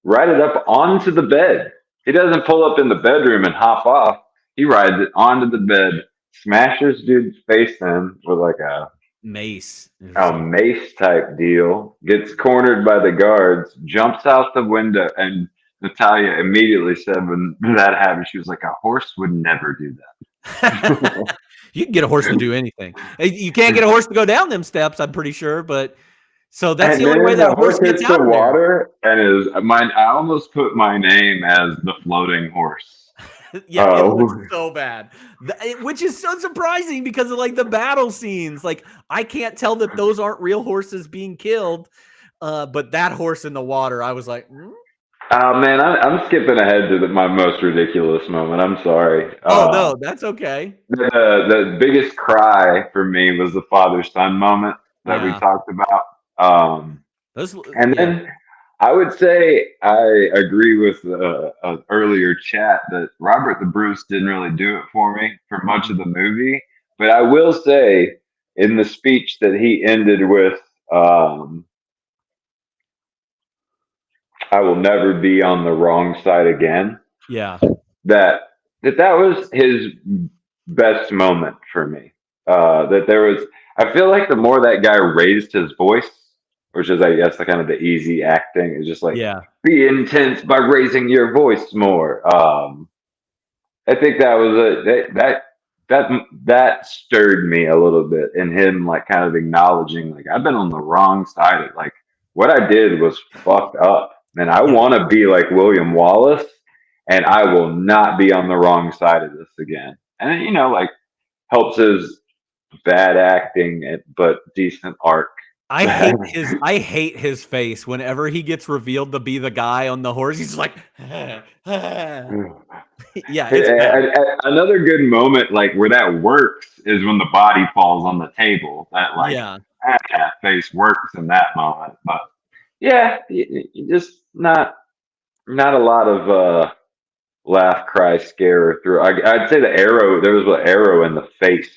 ride it up onto the bed. He doesn't pull up in the bedroom and hop off. He rides it onto the bed, smashes dude's face in with like a Mace. mace type deal, gets cornered by the guards, jumps out the window, and Natalia immediately said when that happened, she was like, a horse would never do that. You can get a horse to do anything. You can't get a horse to go down them steps, I'm pretty sure, but so that's the only way that horse gets hits out the of there. water and is mine. I almost put my name as the floating horse. Yeah, it looks so bad, which is so surprising because of like the battle scenes. Like I can't tell that those aren't real horses being killed, but that horse in the water, I was like, Oh man, I'm skipping ahead to my most ridiculous moment. I'm sorry. oh no, that's okay. The biggest cry for me was the father son moment that we Yeah. talked about. And Yeah. then I would say I agree with an earlier chat that Robert the Bruce didn't really do it for me for much of the movie. But I will say in the speech that he ended with, I will never be on the wrong side again. Yeah. That was his best moment for me. That there was, I feel like the more that guy raised his voice, which is, I guess, the kind of the easy acting, is just like, Yeah. be intense by raising your voice more. I think that was that stirred me a little bit in him, like kind of acknowledging, like, I've been on the wrong side of, like, what I did was fucked up, and I want to be like William Wallace, and I will not be on the wrong side of this again. And like helps his bad acting but decent arc I hate his face whenever he gets revealed to be the guy on the horse. He's like, yeah, it's bad. Another good moment, like where that works, is when the body falls on the table. That like Yeah. that face works in that moment. But yeah, just not a lot of laugh, cry, scare or through. I'd say the arrow. There was an arrow in the face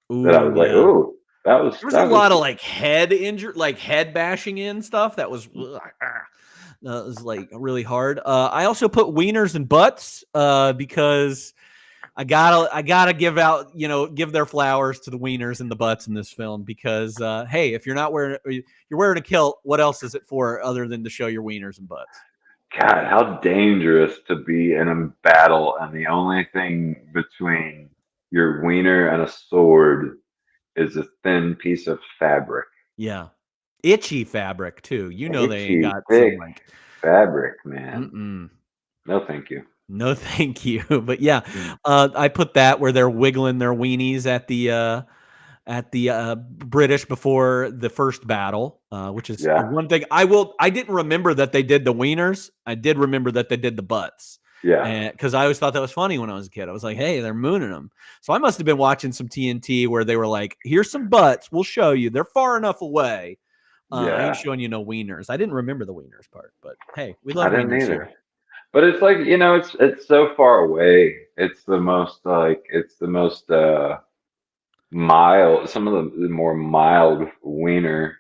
that I Ooh, was like, yeah. "Ooh, that was There was a that was." lot of like head injury, like head bashing in stuff that was was like really hard. I also put wieners and butts because I gotta give their flowers to the wieners and the butts in this film because hey, if you're wearing a kilt, what else is it for other than to show your wieners and butts? God, how dangerous to be in a battle, and the only thing between your wiener and a sword is a thin piece of fabric. Yeah, itchy fabric too. They ain't Itchy, got some thick like. fabric, man. Mm-mm. No, thank you. No, thank you. But yeah, Mm. I put that where they're wiggling their weenies at the British before the first battle, which is Yeah, one thing I didn't remember that they did the wieners. I did remember that they did the butts. yeah. And because I always thought that was funny when I was a kid, I was like, "Hey, they're mooning them." So I must have been watching some TNT where they were like, "Here's some butts. We'll show you. They're far enough away. I ain't Yeah, showing you no wieners." I didn't remember the wieners part, but hey, we I love didn't wieners here. either. But it's like, it's so far away. It's the most mild, some of the more mild wiener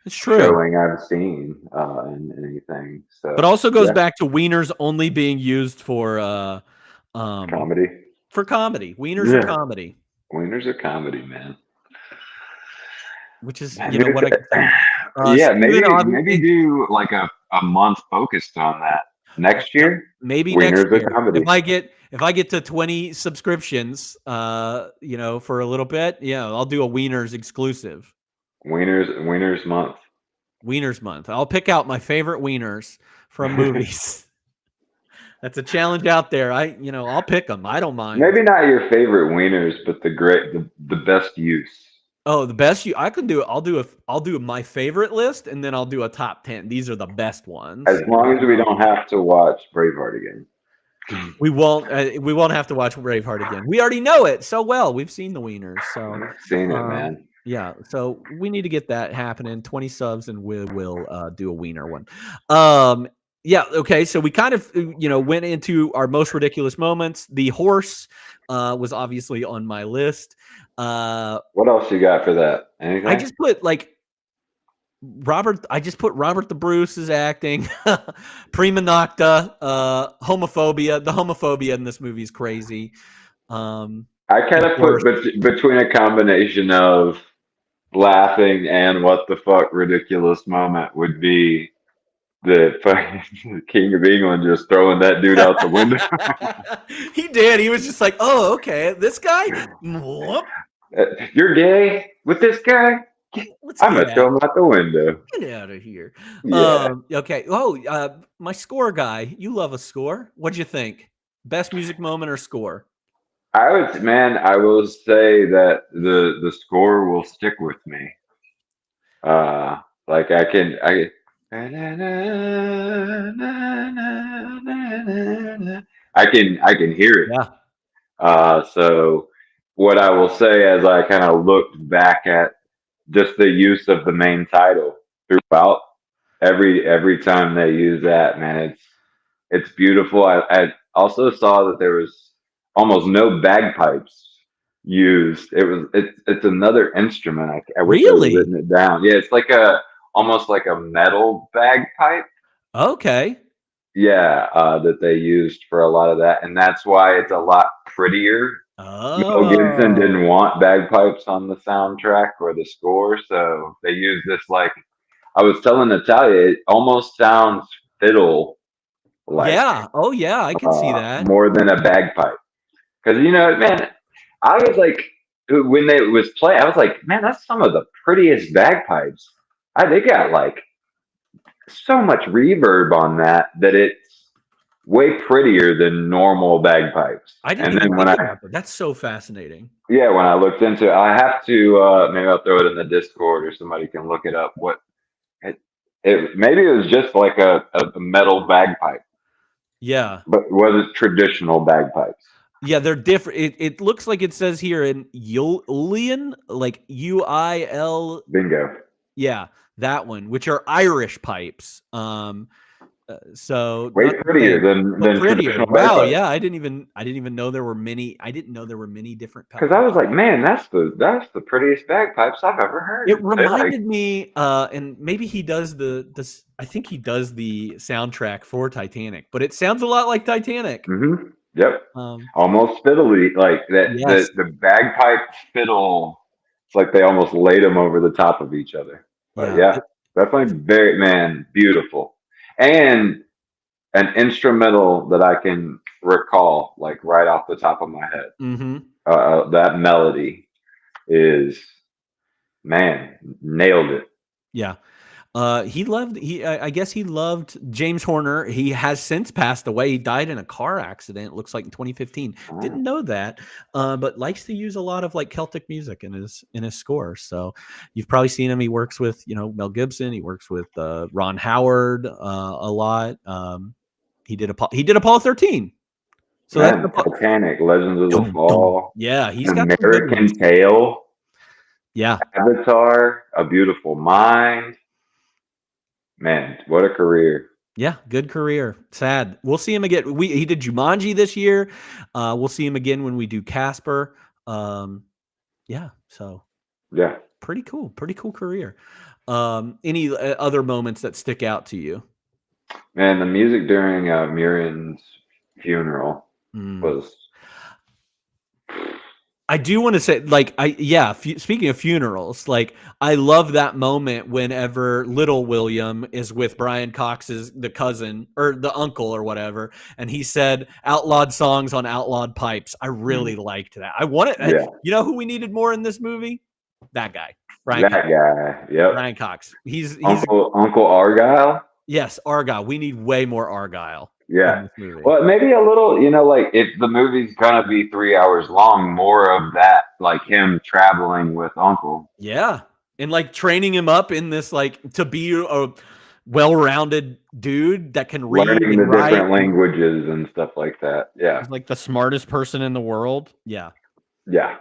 It's true. showing I've seen in anything. But So also goes yeah, back to wieners only being used um comedy. for comedy. Wieners are Yeah, comedy, wieners are comedy, man. which is Maybe, what I consider. yeah, Steven, maybe do like a month focused on that next yep, year. maybe next Wieners are year comedy. if I get to 20 subscriptions, for a little bit, yeah, I'll do a wieners exclusive. Wieners month. Wieners month. I'll pick out my favorite wieners from movies. That's a challenge out there. I'll pick them. I don't mind. Maybe not your favorite wieners, but the best use. Oh, the best I can do. I'll do my favorite list, and then I'll do a top 10. These are the best As ones. long as we don't have to watch Braveheart again. We won't. We won't have to watch Braveheart again. We already know it so well. We've seen the wieners. So, I've seen it, man. yeah. So we need to get that happening. 20 subs, and we will do a wiener one. Yeah. Okay. So we kind of went into our most ridiculous moments. The horse was obviously on my list. What else you got for that? I Anything? just put like I just put Robert the Bruce's acting, prima nocta, homophobia. The homophobia in this movie is crazy. I kind Of of put course, between a combination of laughing and what the fuck ridiculous moment would be the fucking King of England just throwing that dude out the window. he did. He was just like, "Oh, okay, this guy. Whoop, You're gay with this guy? let's I'm get gonna throw out. him out the window. Get out of here." Yeah. Okay. Oh, my score guy. You love a score. What'd you think? Best music moment or score? I will say that the score will stick with me. Like I can hear it. Yeah. So what I will say as I kind of looked back at just the use of the main title throughout every time they use that, man, it's beautiful. I also saw that there was almost no bagpipes used. It's another instrument. I wish I would have Really? written it down. Yeah, it's like almost like a metal bagpipe. Okay. Yeah, that they used for a lot of that, and that's why it's a lot prettier. Mel Gibson Oh. didn't want bagpipes on the soundtrack or the score, so they used this like I was telling Natalia, it almost sounds fiddle like Yeah. Oh, yeah. I could see that. more than a bagpipe. Because man, I was like, when they was playing, I was like, man, that's some of the prettiest bagpipes. They got like so much reverb on that way prettier than normal bagpipes. I didn't And even then when think I about that. That's so fascinating. yeah, when I looked into it, I have to maybe I'll throw it in the Discord or somebody can look it up. What it maybe it was just like a metal bagpipe, Yeah. but was it traditional bagpipes? Yeah, they're different. It looks like it says here in Ulian, like UIL. Bingo. Yeah, that one, which are Irish pipes. So Way not the prettier same, but than prettier. traditional Wow, bagpipes. yeah, I didn't even know there were many. I didn't know there were many different Because I was like, pipes. man, that's the prettiest bagpipes I've ever It heard. They're like, reminded me, and maybe he does this. I think he does the soundtrack for Titanic, but it sounds a lot like Titanic. yep, Um, almost fiddly, like that. yes, The bagpipe fiddle. It's like they almost laid them over the top of each other. But yeah. yeah, definitely very man, beautiful, and an instrumental that I can recall, like right off the top of my head. Mm-hmm. That melody is man, nailed it. Yeah. I guess he loved James Horner. He has since passed away. He died in a car accident. It looks like in 2015. Wow. Didn't know that. But likes to use a lot of like Celtic music in his score. So you've probably seen him. He works with, Mel Gibson. He works with Ron Howard a lot. He did Apollo 13. So that's Man, Titanic, Legends of the dum, dum. Fall, Yeah, he's An got some good ones. American Tale, Yeah. Avatar, A Beautiful Mind. Man, what a career. Yeah, good career. Sad. We'll see him again. He did Jumanji this year. We'll see him again when we do Casper. Yeah, so Yeah. pretty cool. Pretty cool career. Any other moments that stick out to you? Man, the music during Muriel's funeral was I do want to say, like, speaking of funerals, like, I love that moment whenever little William is with Brian Cox's, the cousin or the uncle or whatever, and he said outlawed songs on outlawed pipes. I really liked that. I wanted, yeah. you know who we needed more in this movie? That guy, Brian That Cox. guy. Yep. Brian Cox. He's Uncle Argyle. yes, Argyle. We need way more Argyle. Yeah. In this movie. Well, maybe a little, like if the movie's gonna be 3 hours long, more of that, like him traveling with Uncle. Yeah. And like training him up in this, like, to be a well-rounded dude that can read Learning and the write different languages and stuff like that. Yeah. He's like the smartest person in the world. Yeah. Yeah.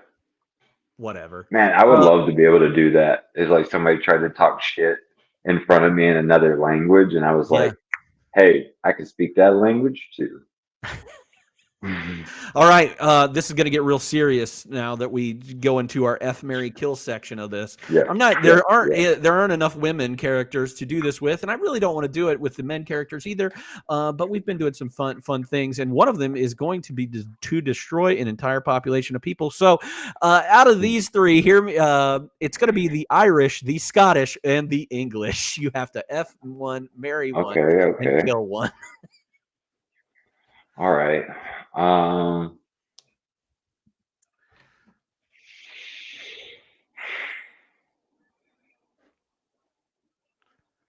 Whatever. Man, I would love to be able to do that. It's like somebody tried to talk shit in front of me in another language, and I was like, hey, I can speak that language too. All right, this is going to get real serious now that we go into our F, Marry, Kill section of this. Yeah. There aren't enough women characters to do this with, and I really don't want to do it with the men characters either. But we've been doing some fun things, and one of them is going to be to destroy an entire population of people. So, out of these three, it's going to be the Irish, the Scottish, and the English. You have to F one, marry one, and kill one. All right.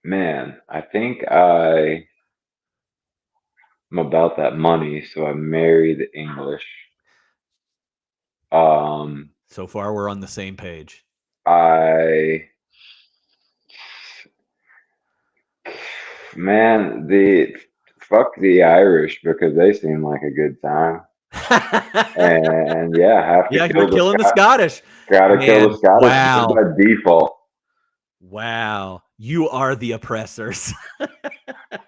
Man, I think I'm about that money, so I marry the English. So far, we're on the same page. Fuck the Irish because they seem like a good time. And we're killing the Scottish. Gotta kill the Scottish. Wow. By default. Wow, you are the oppressors.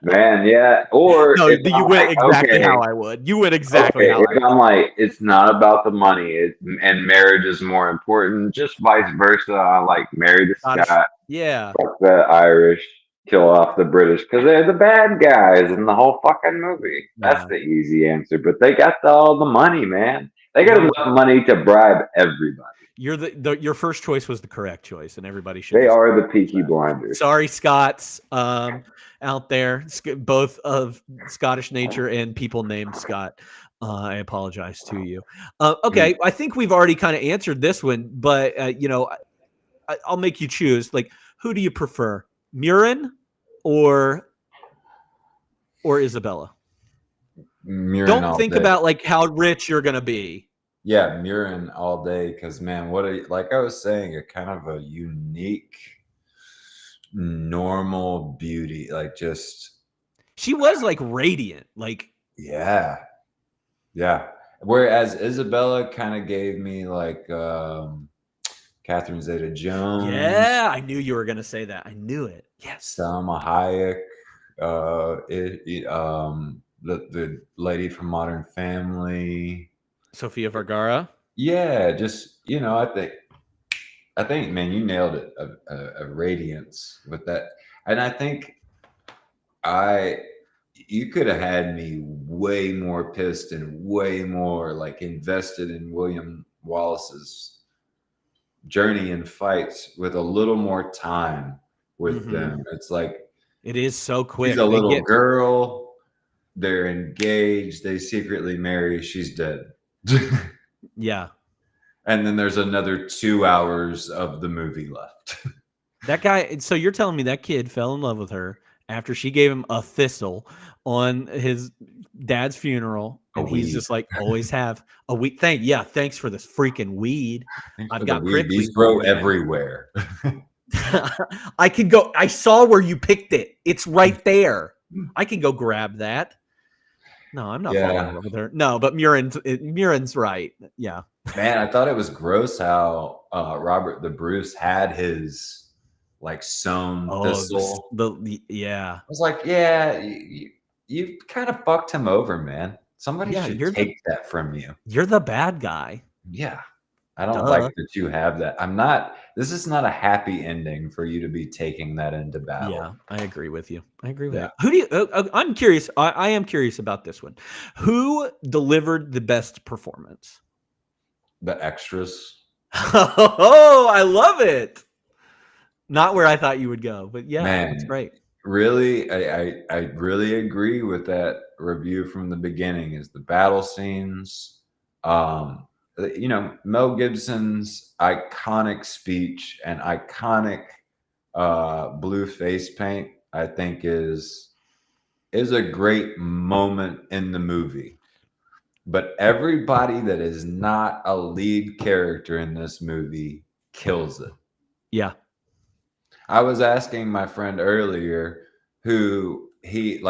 Man, yeah. Or no, you went exactly how I would. You went exactly how I would. I'm like, it's not about the money, and marriage is more important. Just vice versa. I like marry the Scot. Yeah. Fuck the Irish. Kill off the British because they're the bad guys in the whole fucking movie. That's the easy answer. But they got all the money, man. They got enough money to bribe everybody. Your first choice was the correct choice, and everybody should. They are the Peaky Blinders. Sorry, Scots out there, both of Scottish nature and people named Scott. I apologize to you. Okay, I think we've already kind of answered this one, but I'll make you choose. Like, who do you prefer, Murin or Isabella? Murin Don't all think day. about like how rich you're gonna be. Yeah, Murin all day. Because man, like I was saying, a kind of a unique, normal beauty. Like just She was like radiant. Like yeah. Whereas Isabella kind of gave me like Catherine Zeta-Jones, yeah, I knew you were gonna say that. I knew it. Yes. Salma Hayek, the lady from Modern Family. Sofia Vergara. Yeah, just I think, man, you nailed it. A radiance with that, and I think I you could have had me way more pissed and way more like invested in William Wallace's journey and fights with a little more time with them. It's like It is so she's quick. a They little get girl. They're engaged. They secretly marry. She's dead. yeah. And then there's another 2 hours of the movie left. That guy. So you're telling me that kid fell in love with her after she gave him a thistle on his dad's funeral, A and he's weed. just like, always have a weed. Thanks for this freaking weed. Thanks I've for the got weed. prickly These grow for you. everywhere. I could go. I saw where you picked it. It's right there. I can go grab that. No, I'm not falling in love with her. No, but Murin's right. Yeah. Man, I thought it was gross how Robert the Bruce had his like sewn thistle. Yeah. I was like, yeah, you kind of fucked him over, man. Somebody Yeah, should take that from you. You're the bad guy. Yeah. I don't Duh. like that you have that. This is not a happy ending for you to be taking that into battle. Yeah, I agree with you. Who do you? I'm curious. I am curious about this one. Who delivered the best performance? The extras. Oh, I love it. Not where I thought you would go, but yeah, Man, it's great. Really, I really agree with that review from the beginning. Is the battle scenes, Mel Gibson's iconic speech and iconic blue face paint, I think is a great moment in the movie. But everybody that is not a lead character in this movie kills it. Yeah. I was asking my friend earlier who he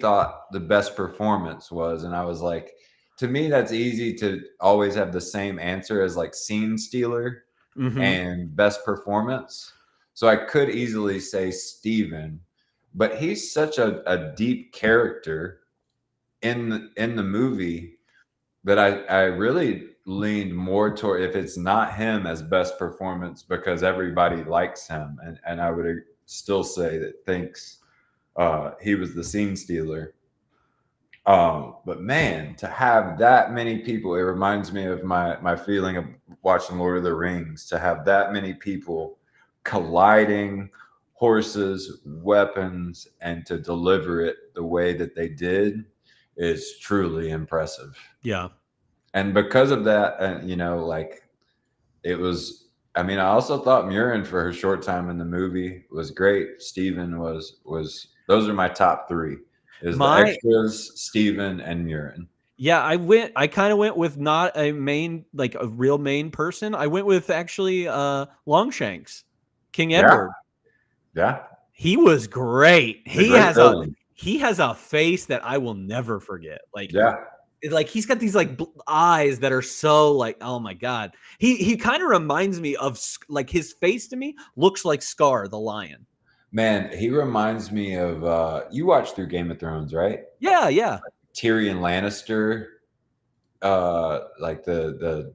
thought the best performance was, and I was like, to me, that's easy to always have the same answer as like scene stealer and best performance. So I could easily say Steven, but he's such a deep character in the movie that I really leaned more toward, if it's not him, as best performance, because everybody likes him, and I would still say that thinks he was the scene stealer. But man, to have that many people, it reminds me of my feeling of watching Lord of the Rings, to have that many people colliding, horses, weapons, and to deliver it the way that they did is truly impressive. Yeah. And because of that, it was, I also thought Murin, for her short time in the movie, was great. Steven was those are my top three. The extras, Steven, and Murin. Yeah, I kind of went with not a main, like a real main person. I went with actually Longshanks, King Edward. Yeah. He was great. He has a face that I will never forget. Like, he's got these like eyes that are so like, oh my God. He kind of reminds me of, like, his face to me looks like Scar the lion. Man, he reminds me of you watched through Game of Thrones, right? Yeah. Like Tyrion Lannister, like the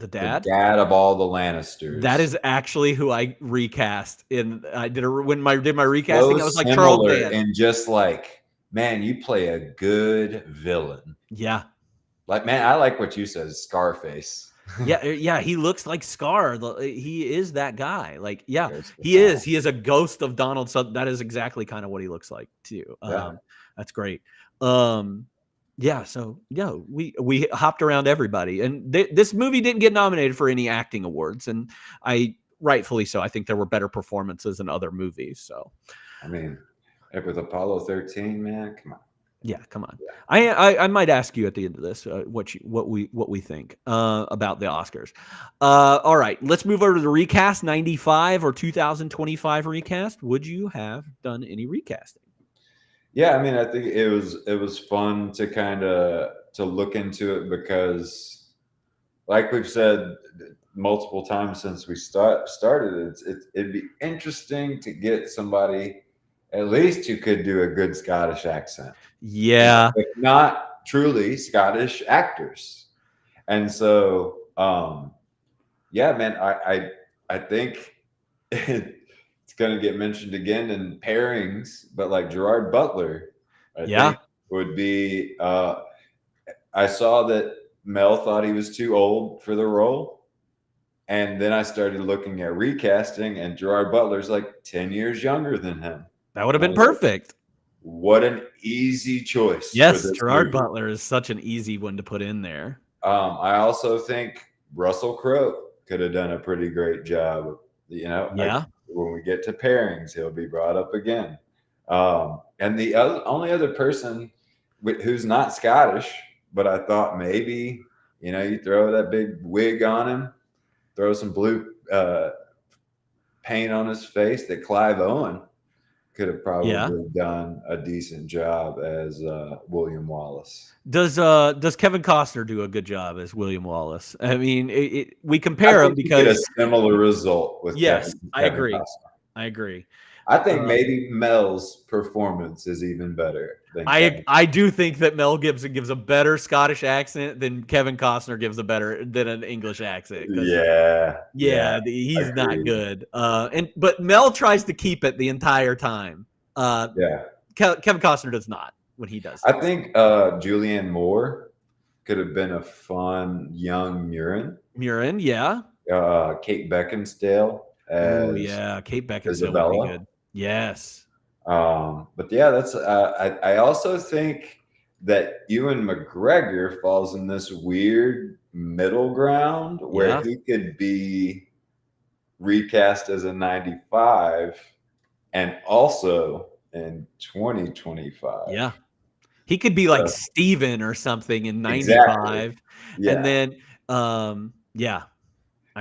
dad? The dad of all the Lannisters. That is actually who I recast in. I did my recasting. I was like Charles Dance. And just like, man, you play a good villain. Yeah. Like, man, I like what you said, Scarface. Yeah, he looks like Scar. He is that guy. Like, yeah, he is. He is a ghost of Donald. So that is exactly kind of what he looks like too. That's great. Yeah, so we hopped around everybody, and this movie didn't get nominated for any acting awards, and rightfully so. I think there were better performances in other movies. So, with Apollo 13, man, come on. Yeah, come on. I might ask you at the end of this what we think about the Oscars. All right, let's move over to the recast 95 or 2025 recast. Would you have done any recasting? Yeah, I mean, I think it was fun to kind of to look into it because, like we've said multiple times since we started, it'd be interesting to get somebody at least who could do a good Scottish accent. Yeah, If not truly Scottish actors. And so, yeah, man, I think it's going to get mentioned again in pairings, but like Gerard Butler, I yeah, think would be. I saw that Mel thought he was too old for the role, and then I started looking at recasting, and Gerard Butler's like 10 years younger than him. that would have And I been was like, perfect. what an easy choice for Yes, this Gerard movie. Butler is such an easy one to put in there. I also think Russell Crowe could have done a pretty great job. You know, Yeah. when we get to pairings, he'll be brought up again. And the only other person who's not Scottish, but I thought maybe, you throw that big wig on him, throw some blue paint on his face, that Clive Owen could have probably done a decent job as William Wallace. Does Kevin Costner do a good job as William Wallace? I mean, we I compare him think you get a because similar result with yes, Kevin I agree. Costner. I agree. I think maybe Mel's performance is even better than Kevin. I do think that Mel Gibson gives a better Scottish accent than Kevin Costner gives than an English accent. Yeah, he's agreed. not good. But Mel tries to keep it the entire time. Kevin Costner does not when he does. I think Julianne Moore could have been a fun young Murin. Murin, yeah. Kate Beckinsale as Kate Beckinsale Isabella. would be good. Yes. But yeah, that's. I also think that Ewan McGregor falls in this weird middle ground where he could be recast as a 95 and also in 2025. Yeah. He could be like Steven or something in 95. Exactly. Yeah. And then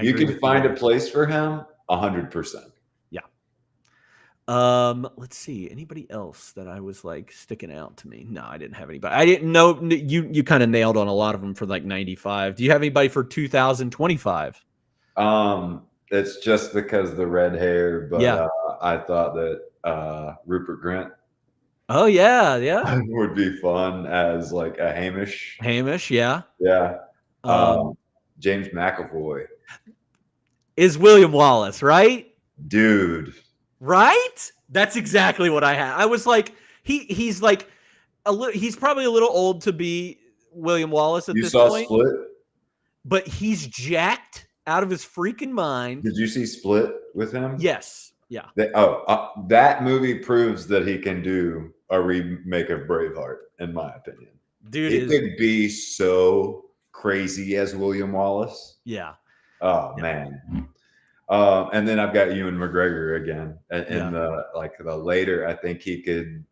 you can find a place for him 100%. Yeah. Let's see. Anybody else that I was like sticking out to me? No, I didn't have anybody. I didn't know you kind of nailed on a lot of them for like 95. Do you have anybody for 2025? It's just because the red hair, but I thought that Rupert Grint. Oh yeah. would be fun as like a Hamish. Yeah. Yeah. James McAvoy is William Wallace, right? Dude. Right? That's exactly what I had. I was like, he's like he's probably a little old to be William Wallace at this point. You saw Split? But he's jacked out of his freaking mind. Did you see Split with him? Yes. Yeah. That movie proves that he can do a remake of Braveheart, in my opinion. Dude, he could be so crazy as William Wallace. Yeah. Oh man. And then I've got Ewan McGregor again. In the later, I think he could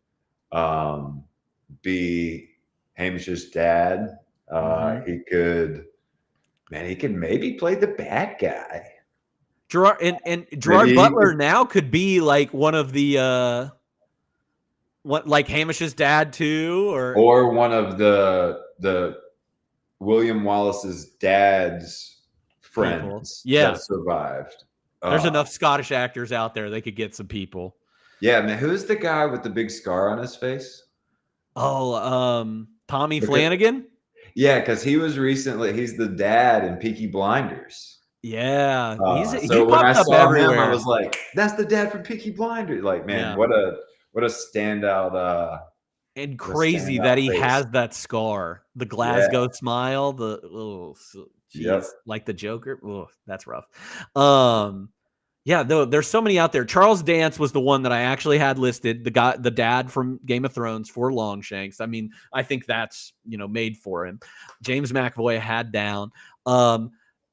be Hamish's dad. He could maybe play the bad guy. Gerard Butler now could be like one of the like Hamish's dad too, or one of the William Wallace's dad's friends that survived. There's enough Scottish actors out there; they could get some people. Yeah, man. Who's the guy with the big scar on his face? Oh, Tommy Flanagan. Yeah, because he was he's the dad in Peaky Blinders. Yeah, so when I saw him, I was like, "That's the dad from Peaky Blinders." Like, man, what a standout! And crazy that he has that scar, the Glasgow smile, like the Joker. Oh, that's rough. There's so many out there. Charles Dance was the one that I actually had listed. The dad from Game of Thrones for Longshanks. I mean, I think that's made for him. James McAvoy had down.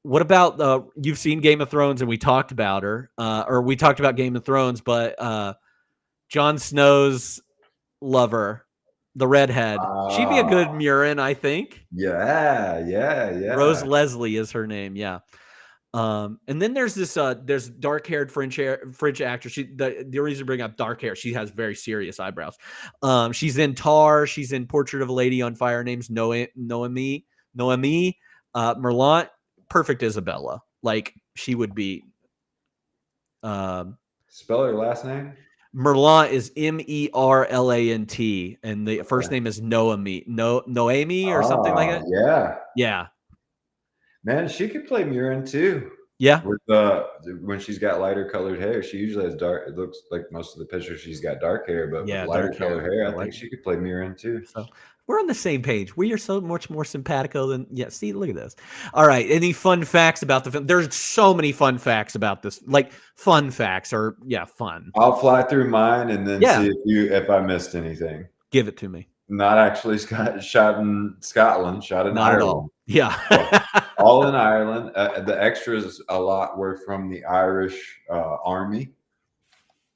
What about you've seen Game of Thrones and we talked about her, or we talked about Game of Thrones, but Jon Snow's lover, the redhead. She'd be a good Ah, Murin, I think. yeah. Rose Leslie is her name. Yeah. And then there's this there's dark-haired French actress. The reason to bring up dark hair, she has very serious eyebrows. She's in Tar, she's in Portrait of a Lady on Fire. Name's Noemi Merlant, perfect Isabella. Like she would be. Spell her last name. Merlant is Merlant, and the first name is Noemi or something like that. Yeah. Man, she could play Murin too. Yeah. With when she's got lighter colored hair, she usually has dark. It looks like most of the pictures she's got dark hair, but with lighter colored hair, I think she could play Murin too. So we're on the same page. We are so much more simpatico than see. Look at this. All right. Any fun facts about the film? There's so many fun facts about this. Like fun facts or fun. I'll fly through mine and then see if I missed anything. Give it to me. Not actually shot in Scotland. Shot in Ireland. At all. Yeah. All in Ireland. The extras a lot were from the Irish army.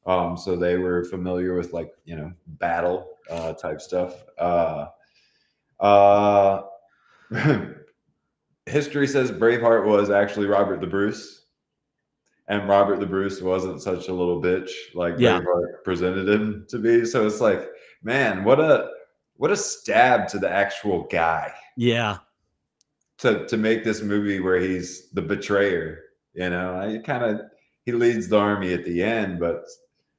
So they were familiar with battle type stuff. History says Braveheart was actually Robert the Bruce, and Robert the Bruce wasn't such a little bitch like Braveheart presented him to be. So it's like, man, what a stab to the actual guy. Yeah. To make this movie where he's the betrayer, he leads the army at the end, but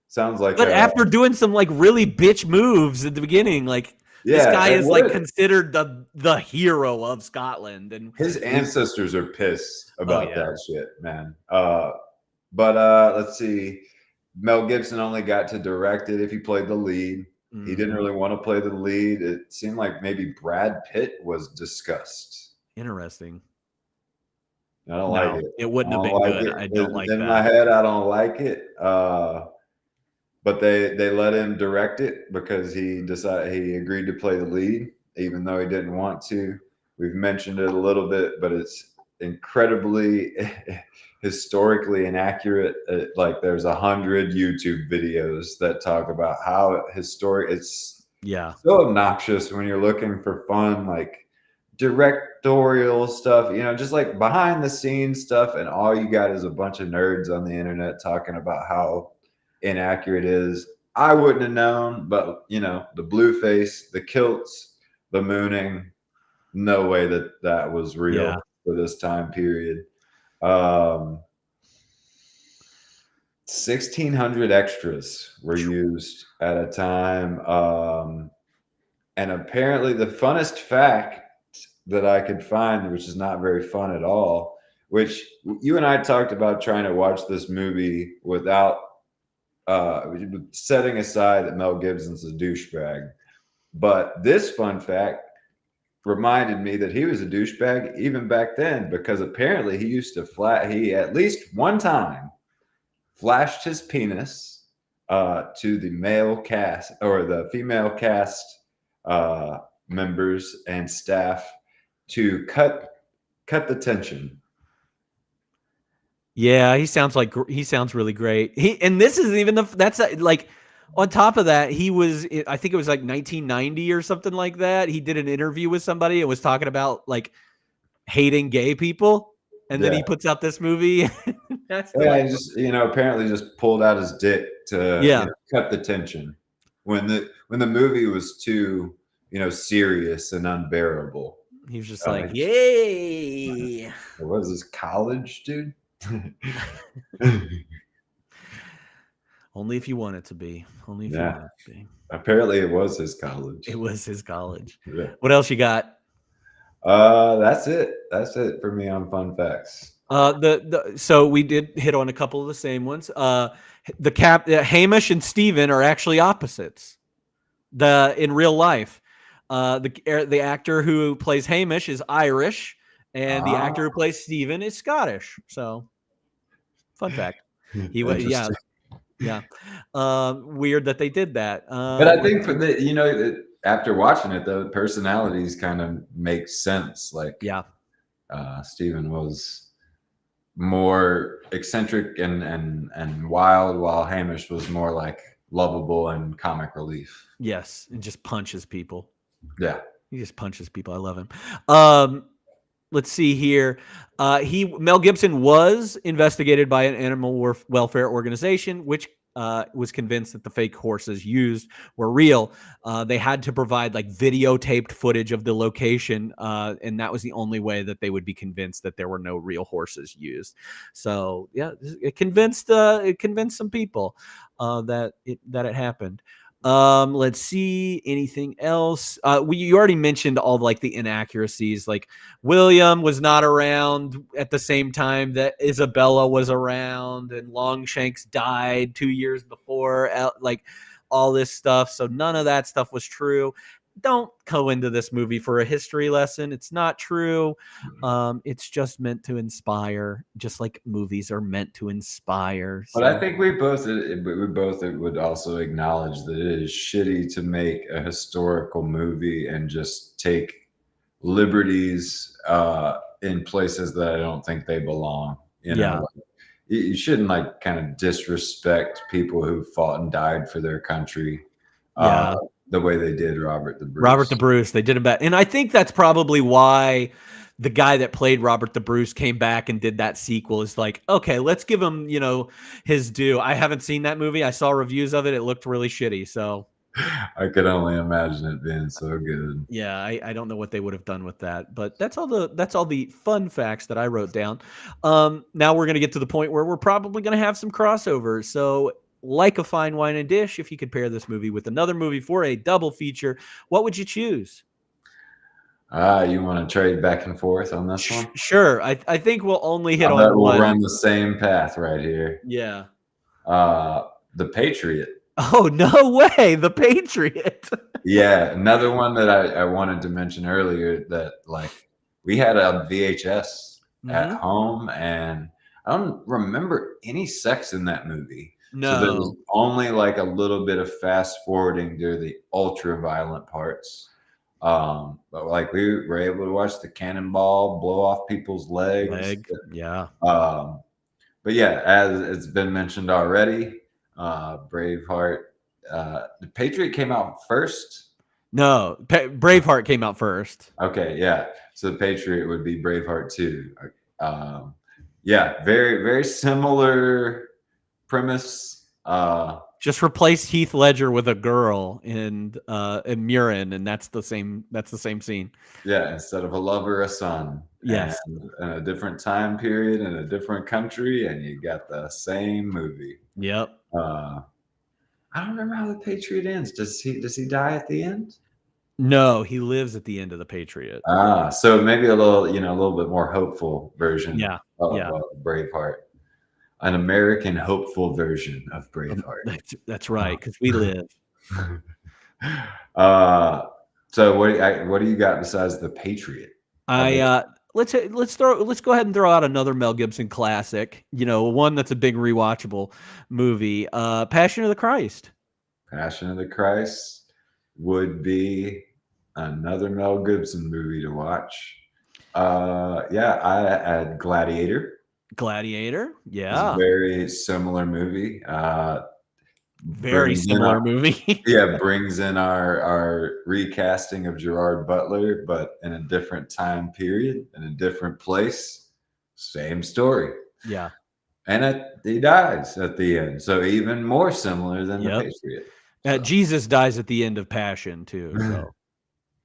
sounds like. But after doing some really bitch moves at the beginning, this guy is considered the hero of Scotland, and his ancestors are pissed about that shit, man. But let's see, Mel Gibson only got to direct it if he played the lead. Mm-hmm. He didn't really want to play the lead. It seemed like maybe Brad Pitt was discussed. Interesting. I don't like it. It wouldn't have been good. I don't like that. In my head, I don't like it. But they let him direct it because he agreed to play the lead, even though he didn't want to. We've mentioned it a little bit, but it's incredibly historically inaccurate. There's 100 YouTube videos that talk about how it's so obnoxious when you're looking for fun, directorial stuff, just behind the scenes stuff, and all you got is a bunch of nerds on the internet talking about how inaccurate it is. I wouldn't have known, but the blue face, the kilts, the mooning, no way that was real for this time period. 1,600 extras were used at a time, and apparently the funnest fact that I could find, which is not very fun at all, which you and I talked about trying to watch this movie without setting aside that Mel Gibson's a douchebag. But this fun fact reminded me that he was a douchebag even back then, because apparently he used to he at least one time flashed his penis to the male cast or the female cast members and staff to cut the tension. Yeah, he sounds really great. And this isn't even on top of that, I think it was 1990 or something like that. He did an interview with somebody and was talking about hating gay people. And then he puts out this movie. He just, apparently just pulled out his dick to cut the tension when the movie was too, serious and unbearable. He was just yay. What is this, college, dude? Only if you want it to be. Only if you want it to be. Apparently it was his college. It was his college. Yeah. What else you got? That's it. That's it for me on fun facts. So we did hit on a couple of the same ones. Hamish and Steven are actually opposites. In real life. The actor who plays Hamish is Irish, and the actor who plays Steven is Scottish. So, fun fact. He was weird that they did that. But I think after watching it, the personalities kind of make sense. Steven was more eccentric and wild, while Hamish was more lovable and comic relief. Yes, and just punches people. Yeah. He just punches people. I love him. Let's see here. Mel Gibson was investigated by an animal welfare organization, which was convinced that the fake horses used were real. They had to provide like videotaped footage of the location, and that was the only way that they would be convinced that there were no real horses used. So yeah, it convinced some people that it happened. Let's see, anything else. You already mentioned all like the inaccuracies. Like William was not around at the same time that Isabella was around, and Longshanks died 2 years before. Like all this stuff. So none of that stuff was true. Don't go into this movie for a history lesson. It's not true. It's just meant to inspire, just like movies are meant to inspire. But I think we both would also acknowledge that it is shitty to make a historical movie and just take liberties in places that I don't think they belong. You know, you shouldn't like kind of disrespect people who fought and died for their country. The way they did Robert the Bruce. They did him bad. And I think that's probably why the guy that played Robert the Bruce came back and did that sequel. Is like, okay, let's give him, his due. I haven't seen that movie. I saw reviews of it. It looked really shitty. So I could only imagine it being so good. Yeah, I don't know what they would have done with that, but that's all the fun facts that I wrote down. Now we're gonna get to the point where we're probably gonna have some crossovers. So, like a fine wine and dish, if you could pair this movie with another movie for a double feature, what would you choose? You want to trade back and forth on this one? Sure. I think we'll only hit on we'll one. run the same path right here. Yeah. The Patriot. Oh, no way. The Patriot. Yeah. Another one that I wanted to mention earlier that like we had a VHS at home, and I don't remember any sex in that movie. No. So there was only like a little bit of fast forwarding to the ultra violent parts. But like we were able to watch the cannonball blow off people's legs. Yeah. But yeah, as it's been mentioned already, Braveheart. The Patriot came out first. No, Braveheart came out first. Okay, yeah. So the Patriot would be Braveheart 2. Yeah, very, very similar premise. Just replace Heath Ledger with a girl in Murin, and that's the same scene. Yeah, instead of a lover, a son. Yes. And a different time period in a different country, and you got the same movie. Yep. I don't remember how the Patriot ends. Does he die at the end? No, he lives at the end of the Patriot. So maybe a little bit more hopeful version. Of Braveheart. An American hopeful version of Braveheart. That's right, because we live. So what do you got besides the Patriot? Let's go ahead and throw out another Mel Gibson classic. One that's a big rewatchable movie. Passion of the Christ. Passion of the Christ would be another Mel Gibson movie to watch. I had Gladiator. Yeah. It's a very similar movie. Very similar movie. Yeah, brings in our recasting of Gerard Butler, but in a different time period, in a different place. Same story. Yeah. And he dies at the end. So even more similar than the Patriot. So. Jesus dies at the end of Passion too. So.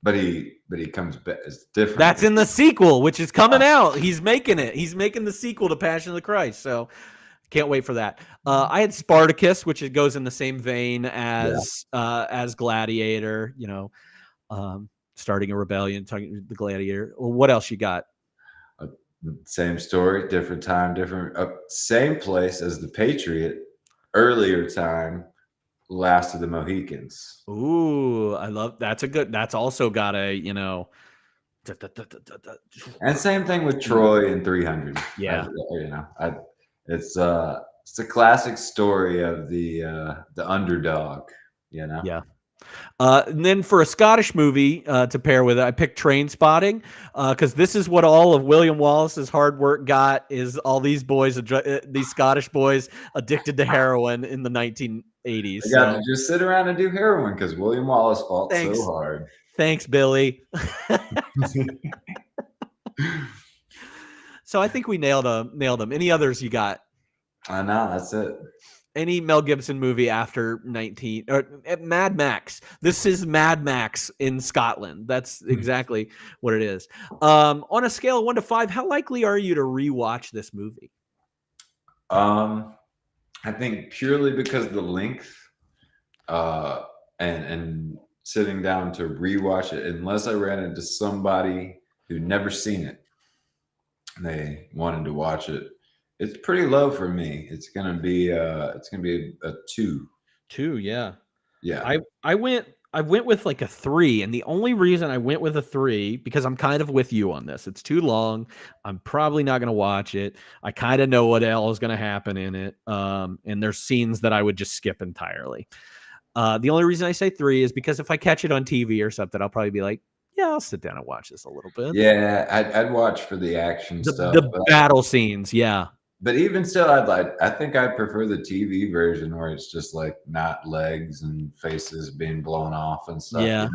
But he comes back. It's different. That's in the sequel, which is coming out. He's making it. He's making the sequel to Passion of the Christ. So can't wait for that. I had Spartacus, which it goes in the same vein as Gladiator. Starting a rebellion, talking the Gladiator. Well, what else you got? Same story, different time, different same place as the Patriot. Earlier time. Last of the Mohicans. Ooh, I love that's also got a and same thing with Troy and 300. Yeah, it's a classic story of the underdog. Yeah. And then for a Scottish movie to pair with it, I picked Train Spotting because this is what all of William Wallace's hard work got, is all these boys, these Scottish boys addicted to heroin in the 1980s 80s. I got So to just sit around and do heroin because William Wallace fought Thanks. so hard. Thanks, Billy. So I think we nailed them. Any others you got? I know, that's it. Any Mel Gibson movie after 19 or Mad Max? This is Mad Max in Scotland. That's exactly what it is. On a scale of 1 to 5, how likely are you to rewatch this movie? I think purely because of the length, and sitting down to rewatch it, unless I ran into somebody who'd never seen it, and they wanted to watch it, it's pretty low for me. It's gonna be a 2. 2, yeah. Yeah. I went with like a 3, and the only reason I went with a 3 because I'm kind of with you on this. It's too long. I'm probably not going to watch it. I kind of know what else is going to happen in it. And there's scenes that I would just skip entirely. The only reason I say 3 is because if I catch it on TV or something, I'll probably be like, yeah, I'll sit down and watch this a little bit. Yeah, I'd watch for the action stuff. The battle scenes, yeah. But even still, I think I prefer the TV version where it's just like not legs and faces being blown off and stuff. Yeah.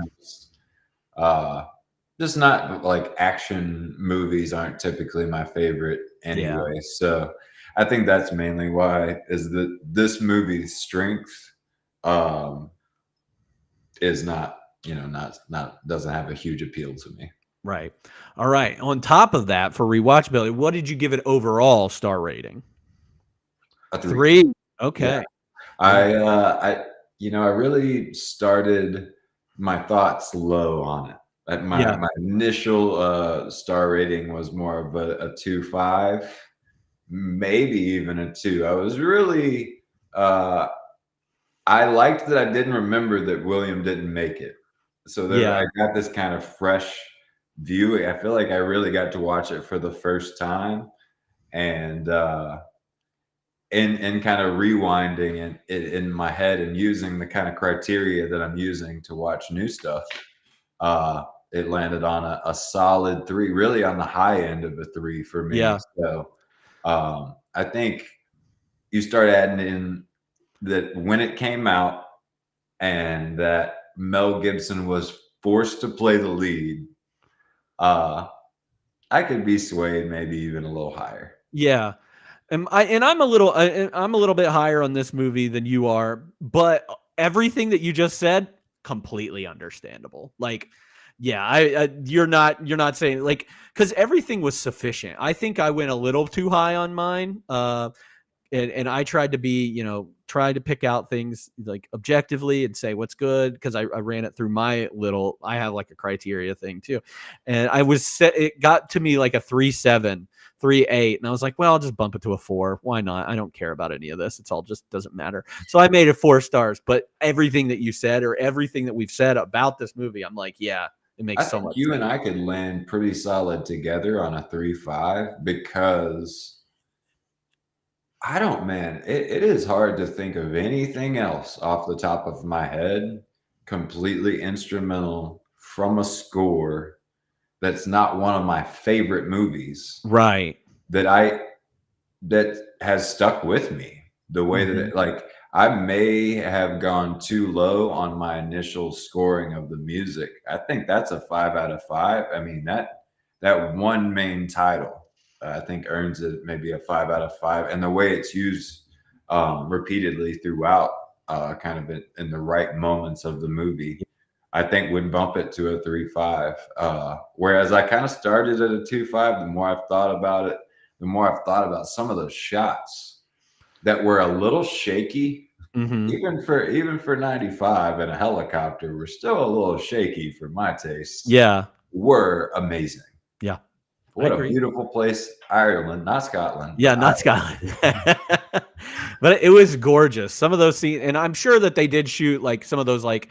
Just not like action movies aren't typically my favorite anyway. Yeah. So I think that's mainly why is that this movie's strength is not doesn't have a huge appeal to me. Right. All right. On top of that, for rewatchability, what did you give it overall star rating? A 3. Okay. Yeah. I really started my thoughts low on it. My initial star rating was more of a 2.5, maybe even a 2. I was really I liked that I didn't remember that William didn't make it. So I got this kind of fresh view. I feel like I really got to watch it for the first time, and kind of rewinding it in my head and using the kind of criteria that I'm using to watch new stuff. It landed on a solid 3, really on the high end of a 3 for me. Yeah. So I think you start adding in that when it came out and that Mel Gibson was forced to play the lead, I could be swayed maybe even a little higher. Yeah. I'm a little bit higher on this movie than you are, but everything that you just said, completely understandable. Like, yeah, you're not saying like, because everything was sufficient. I think I went a little too high on mine. And I tried to be, try to pick out things like objectively and say what's good, because I ran it through I have like a criteria thing too. And it got to me like a 3.7, 3.8. And I was like, well, I'll just bump it to a 4. Why not? I don't care about any of this. It's all just doesn't matter. So I made it 4 stars. But everything that you said or everything that we've said about this movie, I'm like, yeah, it makes so much sense. You and I could land pretty solid together on a 3.5 because it is hard to think of anything else off the top of my head completely instrumental from a score that's not one of my favorite movies. Right. That has stuck with me the way that I may have gone too low on my initial scoring of the music. I think that's a 5 out of 5. I mean, that one main title, I think earns it maybe a 5 out of 5. And the way it's used repeatedly throughout, kind of in the right moments of the movie, I think would bump it to a 3.5. Whereas I kind of started at a 2.5. The more I've thought about it, the more I've thought about some of those shots that were a little shaky, even for 95 and a helicopter, were still a little shaky for my taste. Yeah, were amazing. Yeah. What a beautiful place, Ireland, not Scotland. Yeah, not Scotland. But it was gorgeous. Some of those scenes, and I'm sure that they did shoot like some of those like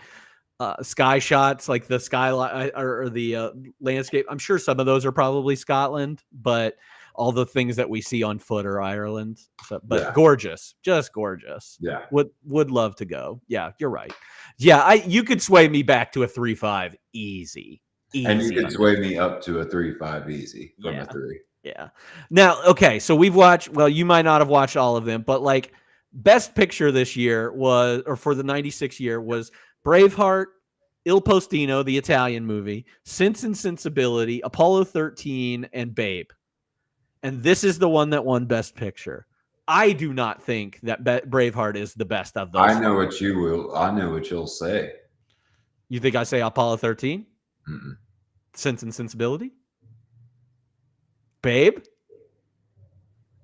sky shots, like the skyline or the landscape. I'm sure some of those are probably Scotland, but all the things that we see on foot are Ireland. So, but gorgeous, just gorgeous. Yeah, would love to go. Yeah, you're right. Yeah, you could sway me back to a 3.5 easy. And you could sway me up to a 3.5 easy from a 3. Yeah. Now, okay, so we've watched, well, you might not have watched all of them, but like Best Picture this year was, or for the 96 year, was Braveheart, Il Postino, the Italian movie, Sense and Sensibility, Apollo 13, and Babe. And this is the one that won Best Picture. I do not think that Braveheart is the best of those. I know what you will. I know what you'll say. You think I say Apollo 13? Mm-mm. Sense and Sensibility? Babe?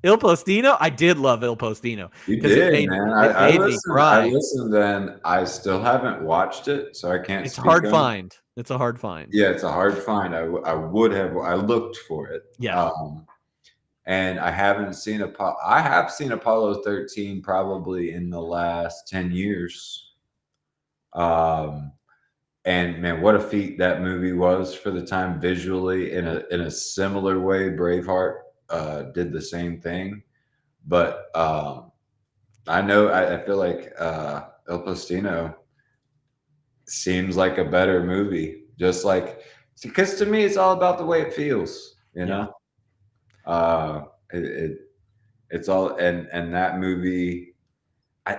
Il Postino? I did love Il Postino. You did, man. I made me listened. cry. I listened, and I still haven't watched it, so I can't. It's speak hard on it. find. It's a hard find. Yeah, it's a hard find. I would have. I looked for it. Yeah. And I haven't seen Apollo. I have seen Apollo 13 probably in the last 10 years. And man, what a feat that movie was for the time visually. In a similar way, Braveheart did the same thing. But I know I feel like El Postino seems like a better movie. Just like, because to me, it's all about the way it feels. You know. It's all, and that movie,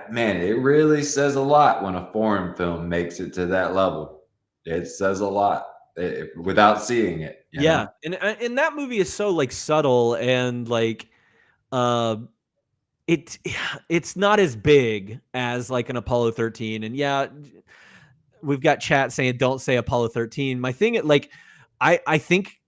man, it really says a lot when a foreign film makes it to that level. It says a lot without seeing it. You know? And that movie is so like subtle and like it's not as big as like an Apollo 13. And yeah, we've got chat saying don't say Apollo 13. My thing, like I think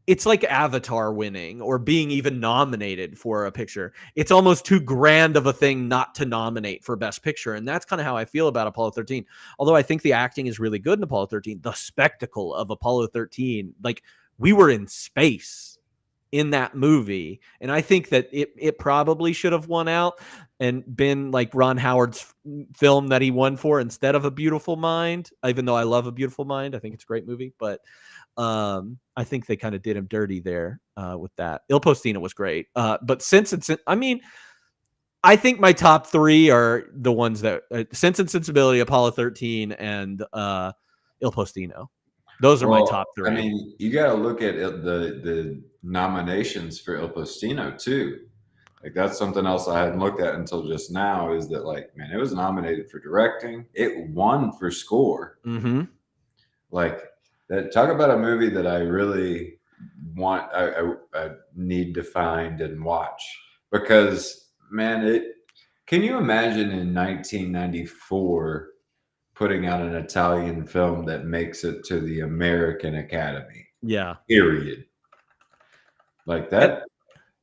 it's like Avatar winning or being even nominated for a picture. It's almost too grand of a thing not to nominate for Best Picture. And that's kind of how I feel about Apollo 13. Although I think the acting is really good in Apollo 13, the spectacle of Apollo 13, like we were in space in that movie. And I think that it probably should have won out and been like Ron Howard's film that he won for instead of A Beautiful Mind, even though I love A Beautiful Mind. I think it's a great movie, but I think they kind of did him dirty there with that. Il Postino was great. But Sense and I mean, I think my top three are the ones that Sense and Sensibility, Apollo 13, and Il Postino. Those are my top three. I mean, you got to look at the nominations for Il Postino too. Like that's something else I hadn't looked at until just now. Is that like, man, it was nominated for directing. It won for score. Mm-hmm. Like that. Talk about a movie that I really want. I need to find and watch because, man, can you imagine in 1994 putting out an Italian film that makes it to the American Academy? Yeah. Period. Like that.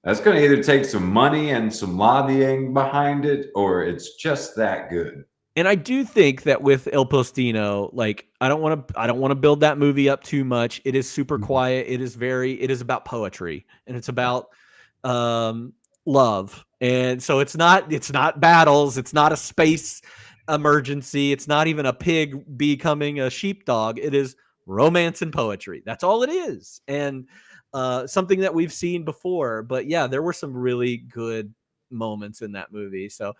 That's going to either take some money and some lobbying behind it, or it's just that good. And I do think that with Il Postino, like I don't want to build that movie up too much. It is super quiet. It is about poetry and it's about love. And so it's not battles. It's not a space emergency. It's not even a pig becoming a sheepdog. It is romance and poetry. That's all it is. And something that we've seen before. But yeah, there were some really good moments in that movie. So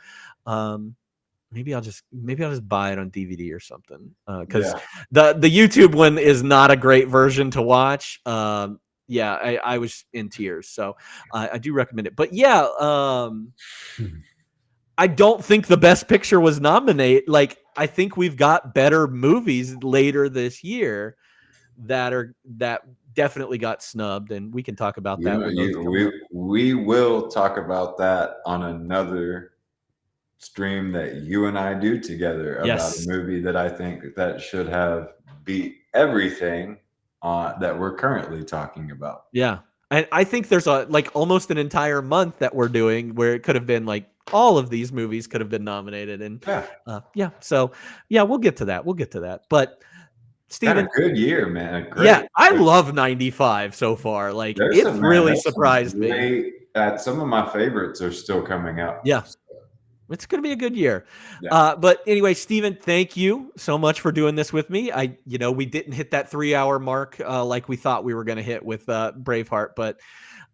maybe I'll just buy it on DVD or something. Because the YouTube one is not a great version to watch. I was in tears. So I do recommend it. But yeah, I don't think the Best Picture was nominated. Like, I think we've got better movies later this year that definitely got snubbed, and we can talk about that. We will talk about that on another stream that you and I do together about a movie that I think that should have beat everything that we're currently talking about. Yeah. And I think there's almost an entire month that we're doing where it could have been like all of these movies could have been nominated. And so we'll get to that. But Steven, a good year, man. I love 95 so far. Like it really surprised me. Some of my favorites are still coming out. Yeah. It's going to be a good year. Yeah. But anyway, Steven, thank you so much for doing this with me. We didn't hit that 3-hour mark like we thought we were going to hit with Braveheart, but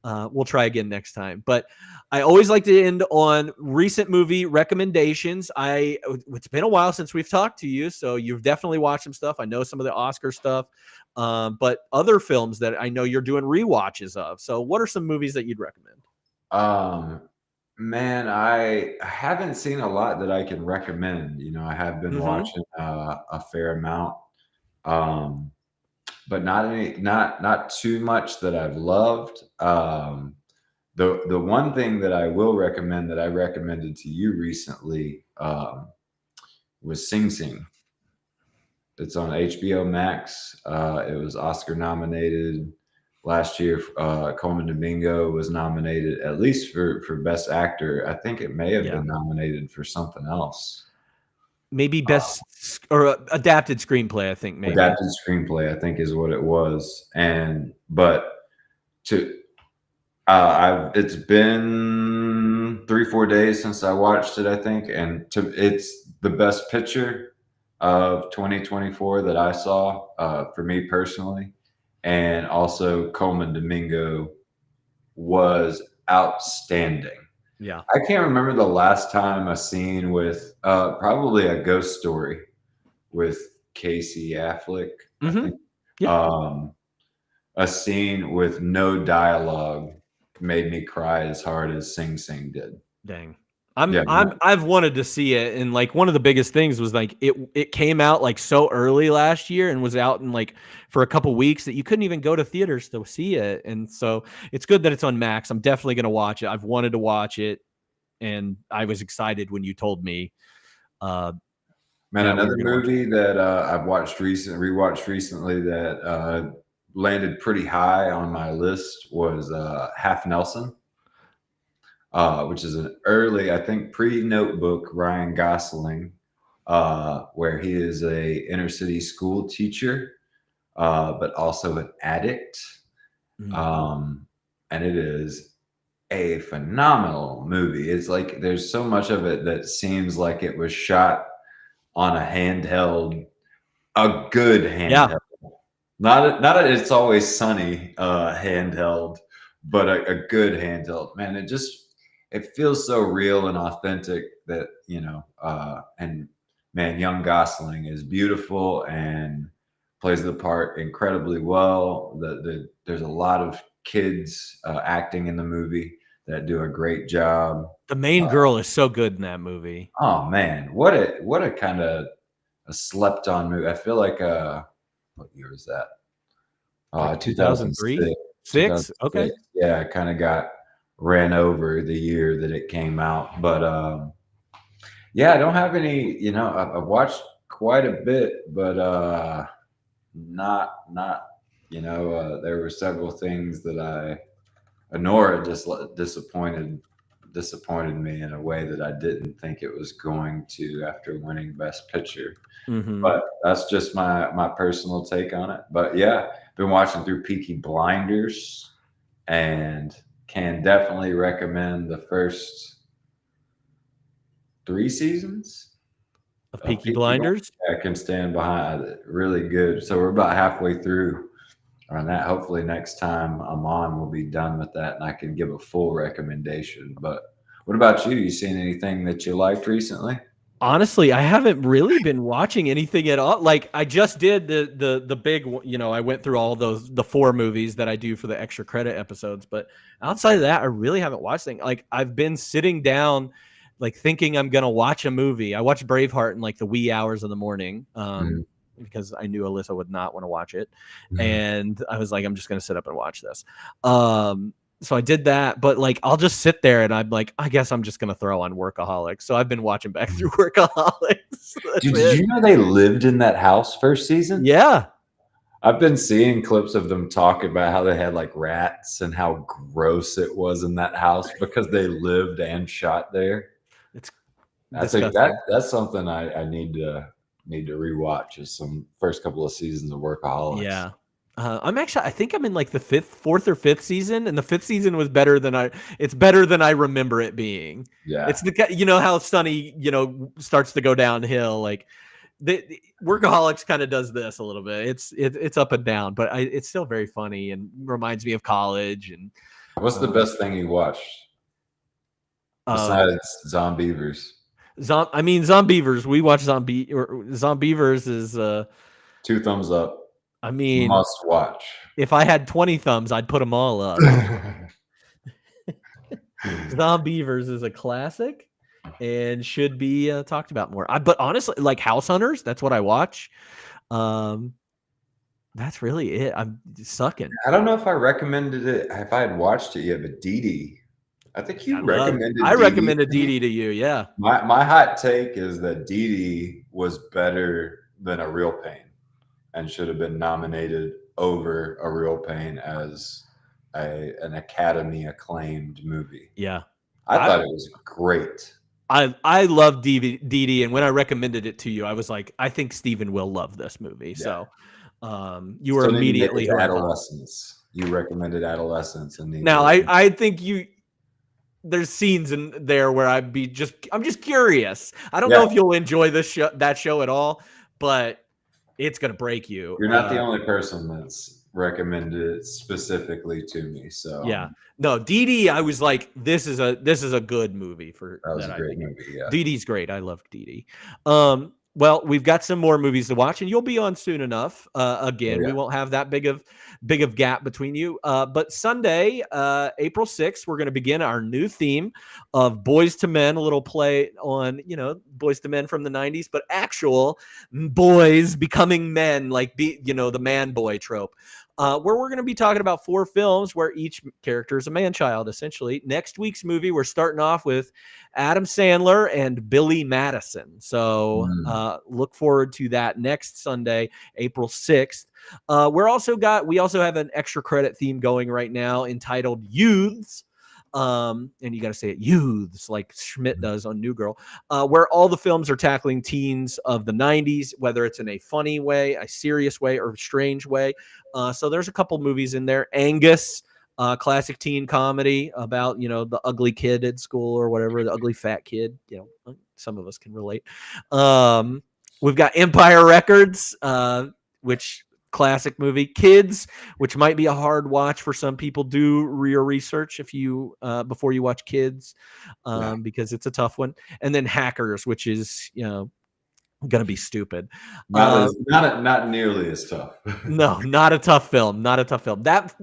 we'll try again next time. But I always like to end on recent movie recommendations. It's been a while since we've talked to you, so you've definitely watched some stuff. I know some of the Oscar stuff, but other films that I know you're doing rewatches of. So what are some movies that you'd recommend? Man, I haven't seen a lot that I can recommend. I have been watching a fair amount, um, but not too much that I've loved. The one thing that I will recommend that I recommended to you recently was Sing Sing. It's on HBO Max. It was Oscar nominated last year. Coleman Domingo was nominated at least for Best Actor. I think it may have been nominated for something else. Maybe best or adapted screenplay. I think maybe adapted screenplay. I think is what it was. But to it's been 3-4 days since I watched it. I think, and it's the best picture of 2024 that I saw for me personally, and also Coleman Domingo was outstanding. Yeah, I can't remember the last time a scene with probably A Ghost Story with Casey Affleck. I think a scene with no dialogue made me cry as hard as Sing Sing did. Dang. I've wanted to see it, and like one of the biggest things was like it came out like so early last year and was out in like for a couple weeks that you couldn't even go to theaters to see it. And so it's good that it's on Max. I'm definitely gonna watch it. I've wanted to watch it, and I was excited when you told me. Man, another movie that I've rewatched recently that landed pretty high on my list was Half Nelson. Which is an early, I think, pre-Notebook Ryan Gosling, where he is a inner city school teacher, but also an addict. And it is a phenomenal movie. It's like there's so much of it that seems like it was shot on a handheld, a good handheld. Not a It's Always Sunny handheld, but a good handheld. Man, it feels so real and authentic that, and man, young Gosling is beautiful and plays the part incredibly well. There's a lot of kids acting in the movie that do a great job. The main girl is so good in that movie. Oh man, what a kind of a slept on movie. I feel like what year was that? Like 2003? 6? Okay. Yeah, I kind of got ran over the year that it came out. But yeah, I don't have any, I've watched quite a bit, but not there were several things that Nora just disappointed me in a way that I didn't think it was going to after winning Best Picture. But that's just my personal take on it. But yeah, been watching through Peaky Blinders and can definitely recommend the first 3 seasons of Peaky Blinders. I can stand behind it. Really good. So we're about halfway through on that. Hopefully next time I'm on, we'll be done with that and I can give a full recommendation. But what about you? You seen anything that you liked recently? Honestly, I haven't really been watching anything at all. Like I just did the big, I went through all the 4 movies that I do for the extra credit episodes, but outside of that, I really haven't watched anything. Like I've been sitting down, like thinking I'm gonna watch a movie. I watched Braveheart in like the wee hours of the morning, because I knew Alyssa would not want to watch it, and I was like, I'm just gonna sit up and watch this. So I did that, but like I'll just sit there and I'm like, I guess I'm just gonna throw on Workaholics. So I've been watching back through Workaholics. Dude, did you know they lived in that house first season? Yeah. I've been seeing clips of them talking about how they had like rats and how gross it was in that house because they lived and shot there. I think that's something I need to rewatch is some first couple of seasons of Workaholics. Yeah. I think I'm in like the 4th or 5th season, and the 5th season was better than I remember it being. Yeah. It's how Sunny, starts to go downhill. Like the Workaholics kind of does this a little bit. It's up and down, but it's still very funny and reminds me of college. And what's the best thing you watched besides Zombievers? Zombievers. We watch Zombievers is 2 thumbs up. I mean, must watch. If I had 20 thumbs, I'd put them all up. Zombievers is a classic and should be talked about more. But honestly, like House Hunters, that's what I watch. That's really it. I'm sucking. I don't know if I recommended it, if I had watched it yet, but Dee Dee. I think you recommended I Dee Dee recommended to me. Dee Dee to you, yeah. My hot take is that Dee Dee was better than A Real Pain and should have been nominated over A Real Pain as an Academy acclaimed movie. Yeah. I thought it was great. I love Dee Dee, and when I recommended it to you, I was like, I think Steven will love this movie. Yeah. So you were immediately who Adolescence. You recommended Adolescence, and now I think there's scenes in there where I'm just curious. I don't know if you'll enjoy that show at all, but it's gonna break you. You're not the only person that's recommended it specifically to me. So yeah, no, Dee Dee, I was like, this is a good movie for that was a great movie. Yeah, Dee Dee's great. I love Dee Dee. Well, we've got some more movies to watch, and you'll be on soon enough. Again, we won't have that big of gap between you. But Sunday, April 6th, we're going to begin our new theme of Boys to Men, a little play on, Boys to Men from the 90s, but actual boys becoming men, like the man boy trope. Where we're going to be talking about 4 films where each character is a man-child, essentially. Next week's movie, we're starting off with Adam Sandler and Billy Madison. So look forward to that next Sunday, April 6th. We also have an extra credit theme going right now entitled Youths. And you got to say it youths like Schmidt does on New Girl, where all the films are tackling teens of the 90s, whether it's in a funny way, a serious way, or a strange way. So there's a couple movies in there. Angus, classic teen comedy about, the ugly kid at school or whatever, the ugly fat kid, some of us can relate. We've got Empire Records, which classic movie. Kids, which might be a hard watch for some people. Do your research if you before you watch Kids, because it's a tough one. And then Hackers, which is gonna be stupid. Not nearly as tough. No, not a tough film. Not a tough film. That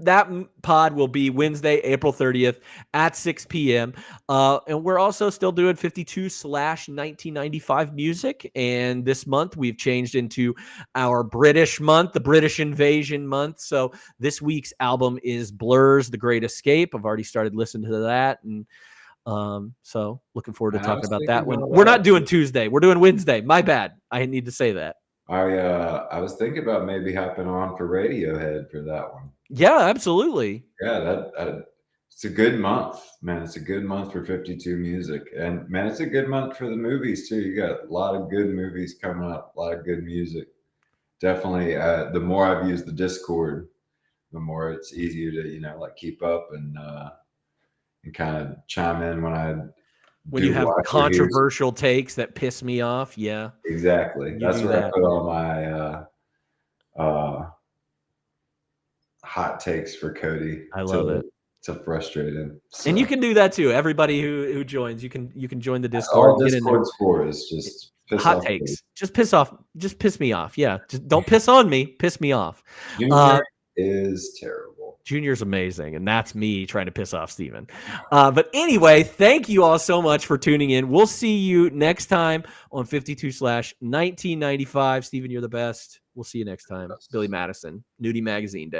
pod will be Wednesday, April 30th at 6 p.m. And we're also still doing 52/1995 music. And this month we've changed into our British month, the British Invasion month. So this week's album is Blur's The Great Escape. I've already started listening to that, and so looking forward to talking about that one. We're not doing Tuesday. We're doing Wednesday. My bad. I need to say that. I was thinking about maybe hopping on for Radiohead for that one. Yeah, absolutely. Yeah, that it's a good month, man. It's a good month for 52 music, and man, it's a good month for the movies too. You got a lot of good movies coming up, a lot of good music. Definitely, the more I've used the Discord, the more it's easier to keep up and kind of chime in when you have controversial takes that piss me off. Yeah, exactly. That's where I put all my hot takes for Cody. I love it. To frustrate him. So. And you can do that too. Everybody who joins, you can join the Discord. All Discord's for is just hot takes. Just piss off. Just piss me off. Yeah. Just don't piss on me. Piss me off. Junior is terrible. Junior's amazing, and that's me trying to piss off Steven. But anyway, thank you all so much for tuning in. We'll see you next time on 52/1995. Steven, you're the best. We'll see you next time. Billy Madison, Nudie Magazine Day.